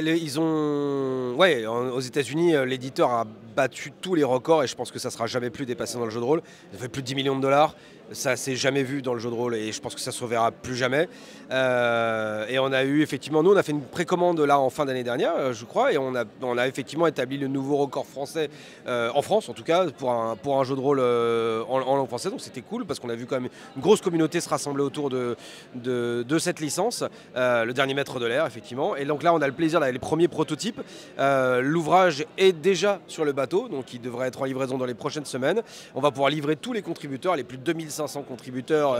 aux États-Unis, l'éditeur a battu tous les records et je pense que ça ne sera jamais plus dépassé dans le jeu de rôle. Il a fait plus de 10 millions de dollars. Ça s'est jamais vu dans le jeu de rôle et je pense que ça se reverra plus jamais. Et on a eu effectivement, nous on a fait une précommande là en fin d'année dernière, je crois, et on a effectivement établi le nouveau record français en France en tout cas pour un jeu de rôle en langue française. Donc c'était cool parce qu'on a vu quand même une grosse communauté se rassembler autour de cette licence, le dernier maître de l'air effectivement. Et donc là on a le plaisir d'avoir les premiers prototypes. L'ouvrage est déjà sur le bateau, donc il devrait être en livraison dans les prochaines semaines. On va pouvoir livrer tous les contributeurs, les plus de 2500 contributeurs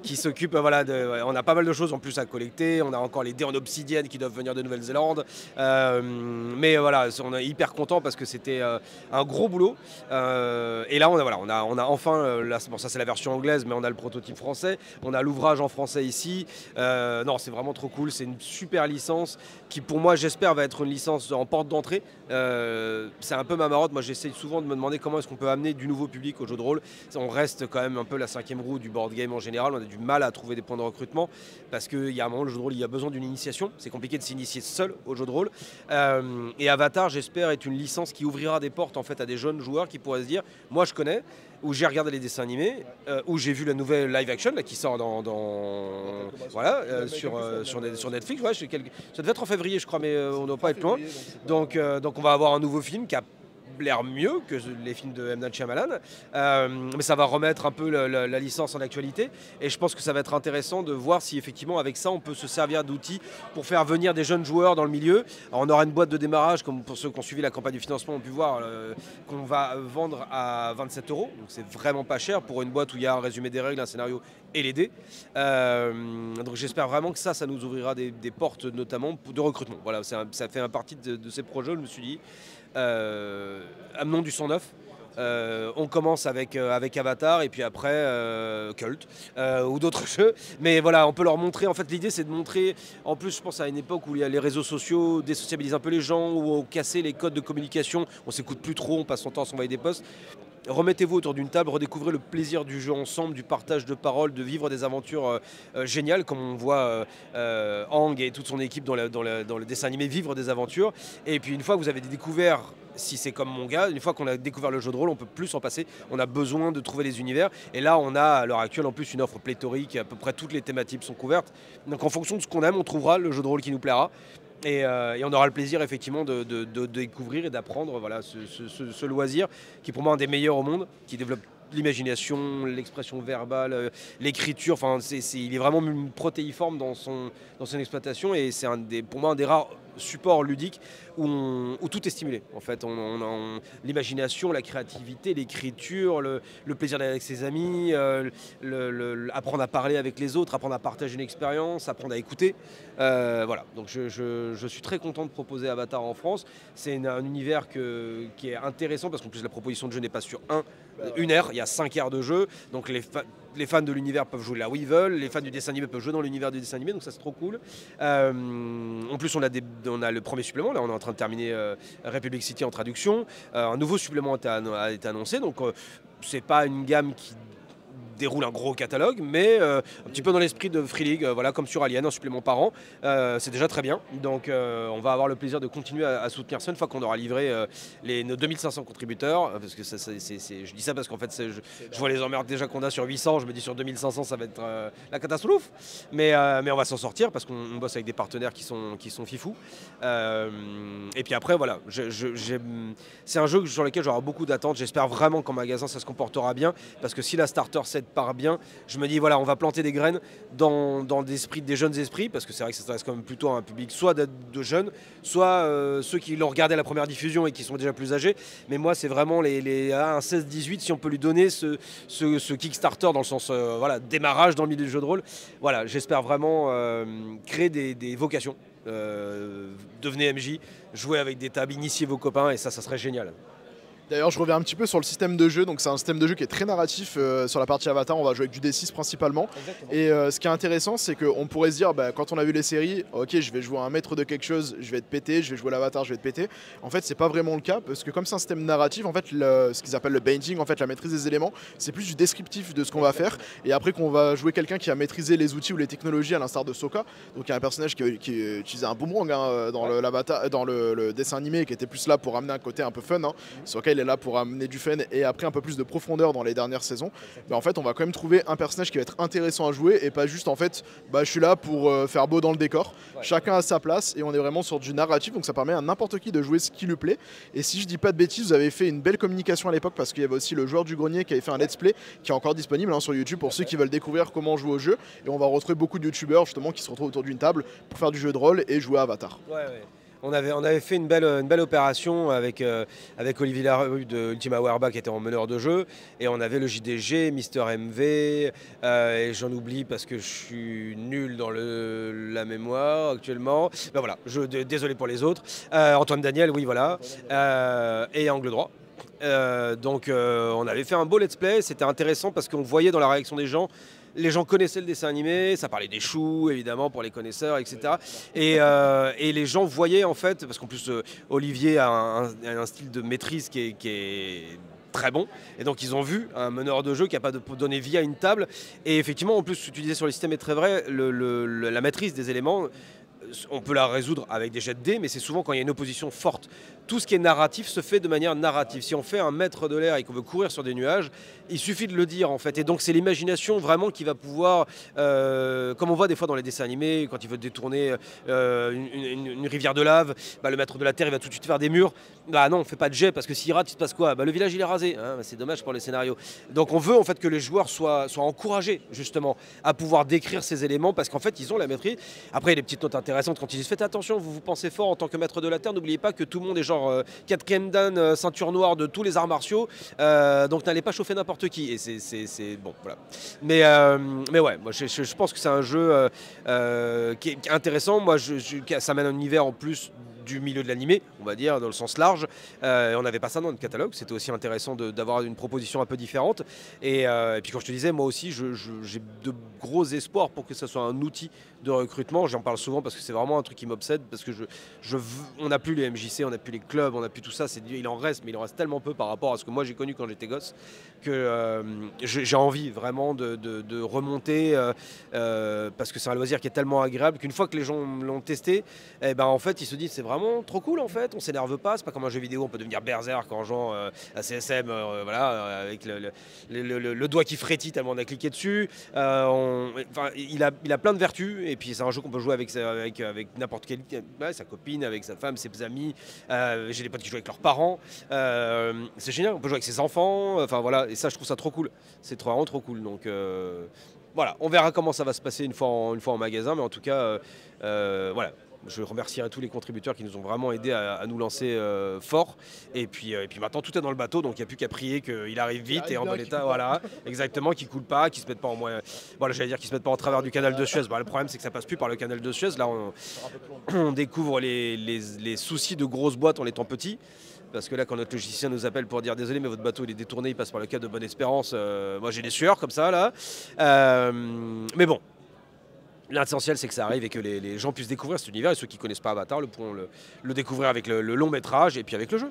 qui s'occupent. On a pas mal de choses en plus à collecter. On a encore les dés en obsidienne qui doivent venir de Nouvelle-Zélande. Mais voilà, on est hyper content parce que c'était un gros boulot. Et là, on a enfin, bon, ça c'est la version anglaise, mais on a le prototype français. On a l'ouvrage en français ici. Non, c'est vraiment trop cool. C'est une super licence qui, pour moi, j'espère, va être une licence en porte d'entrée. C'est un peu ma marotte. Moi, j'essaie souvent de me demander comment est-ce qu'on peut amener du nouveau public au jeu de rôle. On reste quand même un peu la 5e roue du board game en général. On a du mal à trouver des points de recrutement parce qu'il y a un moment, le jeu de rôle, il y a besoin d'une initiation. C'est compliqué de s'initier seul au jeu de rôle. Et Avatar, j'espère, est une licence qui ouvrira des portes en fait à des jeunes joueurs qui pourraient se dire, moi je connais, où j'ai regardé les dessins animés, où j'ai vu la nouvelle live action là, qui sort sur Netflix. Ouais, ça devait être en février, je crois, mais on ne doit pas être loin. Donc on va avoir un nouveau film qui a l'air mieux que les films de M. Night Shyamalan, mais ça va remettre un peu la licence en actualité et je pense que ça va être intéressant de voir si effectivement avec ça on peut se servir d'outils pour faire venir des jeunes joueurs dans le milieu. Alors, on aura une boîte de démarrage, comme pour ceux qui ont suivi la campagne du financement ont pu voir, qu'on va vendre à 27 €, donc c'est vraiment pas cher pour une boîte où il y a un résumé des règles, un scénario et les dés. Donc j'espère vraiment que ça nous ouvrira des portes notamment de recrutement. Voilà, ça fait partie de ces projets où je me suis dit amenons du sang neuf. On commence avec Avatar et puis après Cult ou d'autres jeux. Mais voilà, on peut leur montrer. En fait, l'idée c'est de montrer. En plus, je pense à une époque où les réseaux sociaux désociabilisent un peu les gens, où on cassait les codes de communication. On s'écoute plus trop, on passe son temps à s'envoyer des posts. Remettez-vous autour d'une table, redécouvrez le plaisir du jeu ensemble, du partage de paroles, de vivre des aventures géniales, comme on voit Hang et toute son équipe dans le dessin animé vivre des aventures. Et puis une fois que vous avez découvert, si c'est comme mon gars, une fois qu'on a découvert le jeu de rôle, on peut plus s'en passer. On a besoin de trouver des univers. Et là, on a à l'heure actuelle en plus une offre pléthorique. À peu près toutes les thématiques sont couvertes. Donc en fonction de ce qu'on aime, on trouvera le jeu de rôle qui nous plaira. Et on aura le plaisir effectivement de découvrir et d'apprendre voilà, ce loisir qui est pour moi un des meilleurs au monde, qui développe l'imagination, l'expression verbale, l'écriture. Enfin, il est vraiment protéiforme dans son exploitation et c'est pour moi un des rares supports ludiques où tout est stimulé. En fait, l'imagination, la créativité, l'écriture, le plaisir d'être avec ses amis, apprendre à parler avec les autres, apprendre à partager une expérience, apprendre à écouter. Voilà. Donc je suis très content de proposer Avatar en France. C'est un univers qui est intéressant parce qu'en plus la proposition de jeu n'est pas sur une heure, il y a 5 heures de jeu. Donc les fans de l'univers peuvent jouer là où ils veulent, les fans du dessin animé peuvent jouer dans l'univers du dessin animé, donc ça c'est trop cool. En plus on a le premier supplément, là on est en train de terminer Republic City en traduction. Un nouveau supplément a été annoncé, donc c'est pas une gamme qui déroule un gros catalogue, mais un petit peu dans l'esprit de Free League, voilà, comme sur Alien, un supplément par an. C'est déjà très bien. Donc on va avoir le plaisir de continuer à soutenir ça une fois qu'on aura livré nos 2500 contributeurs. Parce que je dis ça parce qu'en fait, je vois les emmerdes déjà qu'on a sur 800. Je me dis sur 2500, ça va être la catastrophe. Mais on va s'en sortir parce qu'on bosse avec des partenaires qui sont fifous. Et puis après, voilà, c'est un jeu sur lequel j'aurai beaucoup d'attentes. J'espère vraiment qu'en magasin, ça se comportera bien. Parce que si la starter set part bien, je me dis voilà, on va planter des graines dans des jeunes esprits, parce que c'est vrai que ça s'adresse quand même plutôt à un public soit de jeunes, soit ceux qui l'ont regardé à la première diffusion et qui sont déjà plus âgés. Mais moi c'est vraiment un 16-18, si on peut lui donner ce Kickstarter dans le sens voilà, démarrage dans le milieu du jeu de rôle. Voilà, j'espère vraiment créer des vocations. Devenez MJ, jouez avec des tables, initiez vos copains et ça serait génial. D'ailleurs, je reviens un petit peu sur le système de jeu. Donc, c'est un système de jeu qui est très narratif. Sur la partie Avatar, on va jouer avec du D6 principalement. Exactement. Et ce qui est intéressant, c'est qu'on pourrait se dire, quand on a vu les séries, ok, je vais jouer un maître de quelque chose, je vais être pété, je vais jouer l'Avatar, je vais être pété. En fait, c'est pas vraiment le cas parce que comme c'est un système narratif, en fait, ce qu'ils appellent le binding, en fait, la maîtrise des éléments, c'est plus du descriptif de ce qu'on va faire. Et après, qu'on va jouer quelqu'un qui a maîtrisé les outils ou les technologies, à l'instar de Sokka. Donc, il y a un personnage qui utilisait un boomerang dans le dessin animé, qui était plus là pour amener un côté un peu fun. Sokka, il est là pour amener du fun et après un peu plus de profondeur dans les dernières saisons. En fait, on va quand même trouver un personnage qui va être intéressant à jouer et pas juste en fait, je suis là pour faire beau dans le décor. Ouais. Chacun a sa place et on est vraiment sur du narratif, donc ça permet à n'importe qui de jouer ce qui lui plaît. Et si je dis pas de bêtises, vous avez fait une belle communication à l'époque parce qu'il y avait aussi le joueur du grenier qui avait fait un let's play qui est encore disponible sur YouTube pour ceux qui veulent découvrir comment jouer au jeu. Et on va retrouver beaucoup de youtubeurs justement qui se retrouvent autour d'une table pour faire du jeu de rôle et jouer à Avatar. Ouais. On avait fait une belle opération avec Olivier Larue de Ultima Werba qui était en meneur de jeu. Et on avait le JDG, Mister MV, et j'en oublie parce que je suis nul dans la mémoire actuellement. Voilà, désolé pour les autres. Antoine Daniel, oui voilà. Et Angle Droit. Donc on avait fait un beau let's play, c'était intéressant parce qu'on voyait dans la réaction des gens. Les gens connaissaient le dessin animé, ça parlait des choux évidemment pour les connaisseurs, etc. Et les gens voyaient en fait, parce qu'en plus Olivier a un style de maîtrise qui est très bon, et donc ils ont vu un meneur de jeu qui n'a pas donné vie à une table. Et effectivement, en plus, ce que tu disais sur le système est très vrai, la maîtrise des éléments, on peut la résoudre avec des jets de dés, mais c'est souvent quand il y a une opposition forte. Tout ce qui est narratif se fait de manière narrative. Si on fait un maître de l'air et qu'on veut courir sur des nuages, il suffit de le dire en fait. Et donc c'est l'imagination vraiment qui va pouvoir, comme on voit des fois dans les dessins animés, quand il veut détourner une rivière de lave, le maître de la terre il va tout de suite faire des murs. Non, on fait pas de jet parce que s'il rate, il se passe quoi? Le village il est rasé. C'est dommage pour les scénarios. Donc on veut en fait que les joueurs soient encouragés justement à pouvoir décrire ces éléments parce qu'en fait ils ont la maîtrise. Après il y a des petites notes intéressantes quand ils disent faites attention, vous pensez fort en tant que maître de la terre, n'oubliez pas que tout le monde est genre 4ème dan, ceinture noire de tous les arts martiaux, donc n'allez pas chauffer n'importe qui. Et c'est bon, voilà. Mais ouais, moi je pense que c'est un jeu qui est intéressant. Moi, ça mène un univers en plus du milieu de l'animé, on va dire, dans le sens large. On n'avait pas ça dans notre catalogue, c'était aussi intéressant d'avoir une proposition un peu différente. Et puis comme je te disais, moi aussi, j'ai de gros espoirs pour que ça soit un outil de recrutement. J'en parle souvent parce que c'est vraiment un truc qui m'obsède, parce que on n'a plus les MJC, on n'a plus les clubs, on n'a plus tout ça. Il en reste, mais il en reste tellement peu par rapport à ce que moi j'ai connu quand j'étais gosse, que j'ai envie vraiment de remonter, parce que c'est un loisir qui est tellement agréable qu'une fois que les gens l'ont testé, eh ben, en fait ils se disent c'est vraiment trop cool, en fait, on s'énerve pas, c'est pas comme un jeu vidéo, on peut devenir berserk en jouant à CSM, voilà, avec le doigt qui frétille tellement on a cliqué dessus. Il a plein de vertus, et puis c'est un jeu qu'on peut jouer avec n'importe quelle, sa copine, avec sa femme, ses amis. J'ai des potes qui jouent avec leurs parents. C'est génial, on peut jouer avec ses enfants, enfin voilà, et ça je trouve ça trop cool, c'est vraiment trop cool. Donc voilà, on verra comment ça va se passer une fois en magasin, mais en tout cas voilà. Je remercierai tous les contributeurs qui nous ont vraiment aidés à nous lancer fort. Et puis maintenant, tout est dans le bateau, donc il n'y a plus qu'à prier qu'il arrive vite et en bon état. Voilà, exactement, qu'il ne coule pas, qu'il ne se mette pas en moins. Voilà, j'allais dire qu'il se mette pas en travers du canal de Suez. Bah, le problème, c'est que ça passe plus par le canal de Suez. Là, on découvre les soucis de grosses boîtes en étant petits. Parce que là, quand notre logicien nous appelle pour dire désolé, mais votre bateau il est détourné, il passe par le cap de Bonne-Espérance, moi j'ai des sueurs comme ça là. Mais bon. L'essentiel, c'est que ça arrive et que les gens puissent découvrir cet univers, et ceux qui ne connaissent pas Avatar pourront le découvrir avec le long métrage et puis avec le jeu.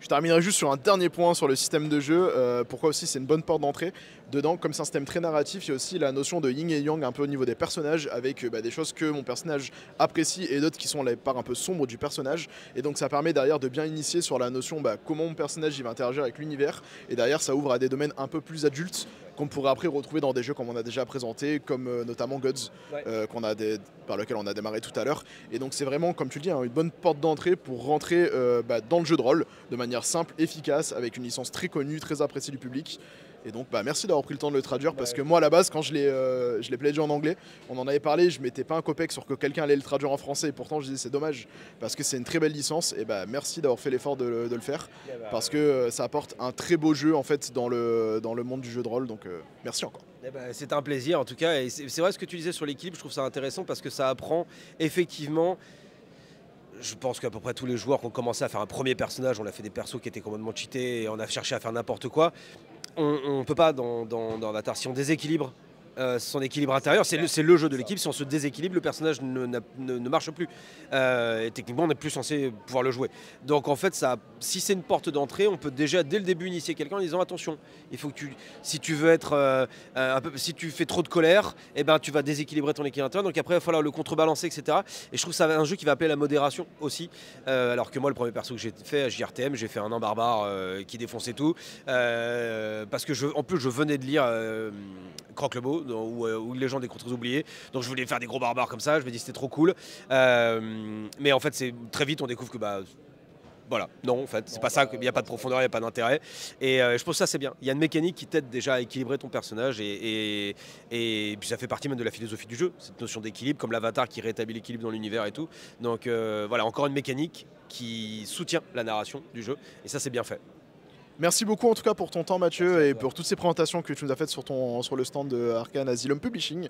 Je terminerai juste sur un dernier point sur le système de jeu. Pourquoi aussi c'est une bonne porte d'entrée. Dedans, comme c'est un système très narratif, il y a aussi la notion de yin et yang un peu au niveau des personnages, avec des choses que mon personnage apprécie et d'autres qui sont les parts un peu sombres du personnage. Et donc ça permet derrière de bien initier sur la notion comment mon personnage il va interagir avec l'univers. Et derrière ça ouvre à des domaines un peu plus adultes qu'on pourrait après retrouver dans des jeux comme on a déjà présenté, comme notamment Gods, par lequel on a démarré tout à l'heure. Et donc c'est vraiment, comme tu le dis, une bonne porte d'entrée pour rentrer dans le jeu de rôle de manière simple, efficace, avec une licence très connue, très appréciée du public. Et donc merci d'avoir pris le temps de le traduire, parce que moi à la base quand je l'ai pledgé en anglais, on en avait parlé, je mettais pas un copec sur que quelqu'un allait le traduire en français, et pourtant je disais c'est dommage parce que c'est une très belle licence. Et merci d'avoir fait l'effort de le faire, parce que ça apporte un très beau jeu en fait dans le monde du jeu de rôle, donc merci encore. C'est un plaisir en tout cas, et c'est vrai ce que tu disais sur l'équilibre, je trouve ça intéressant parce que ça apprend effectivement. Je pense qu'à peu près tous les joueurs qui ont commencé à faire un premier personnage, on a fait des persos qui étaient complètement cheatés et on a cherché à faire n'importe quoi. On ne peut pas dans Avatar, si on déséquilibre son équilibre intérieur, c'est le jeu de l'équipe. Si on se déséquilibre, le personnage ne marche plus. Et techniquement, on n'est plus censé pouvoir le jouer. Donc en fait, si c'est une porte d'entrée, on peut déjà dès le début initier quelqu'un en disant attention, il faut que si tu veux être si tu fais trop de colère, tu vas déséquilibrer ton équilibre intérieur. Donc après, il va falloir le contrebalancer, etc. Et je trouve que c'est un jeu qui va appeler la modération aussi. Alors que moi, le premier perso que j'ai fait à JRTM, j'ai fait un nain barbare qui défonçait tout. Parce que en plus, je venais de lire Croque-le-Beau, où les gens des contrées oubliées. Donc je voulais faire des gros barbares comme ça, je me dis c'était trop cool. Mais en fait, très vite on découvre que voilà, non en fait, c'est pas ça, il n'y a pas de profondeur, il n'y a pas d'intérêt. Et je pense que ça c'est bien. Il y a une mécanique qui t'aide déjà à équilibrer ton personnage et puis ça fait partie même de la philosophie du jeu, cette notion d'équilibre, comme l'avatar qui rétablit l'équilibre dans l'univers et tout. Donc voilà, encore une mécanique qui soutient la narration du jeu et ça c'est bien fait. Merci beaucoup en tout cas pour ton temps Mathieu et pour toutes ces présentations que tu nous as faites sur le stand de Arkane Asylum Publishing.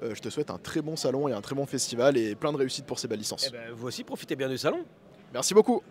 Je te souhaite un très bon salon et un très bon festival et plein de réussites pour ces belles licences. Vous aussi profitez bien du salon. Merci beaucoup.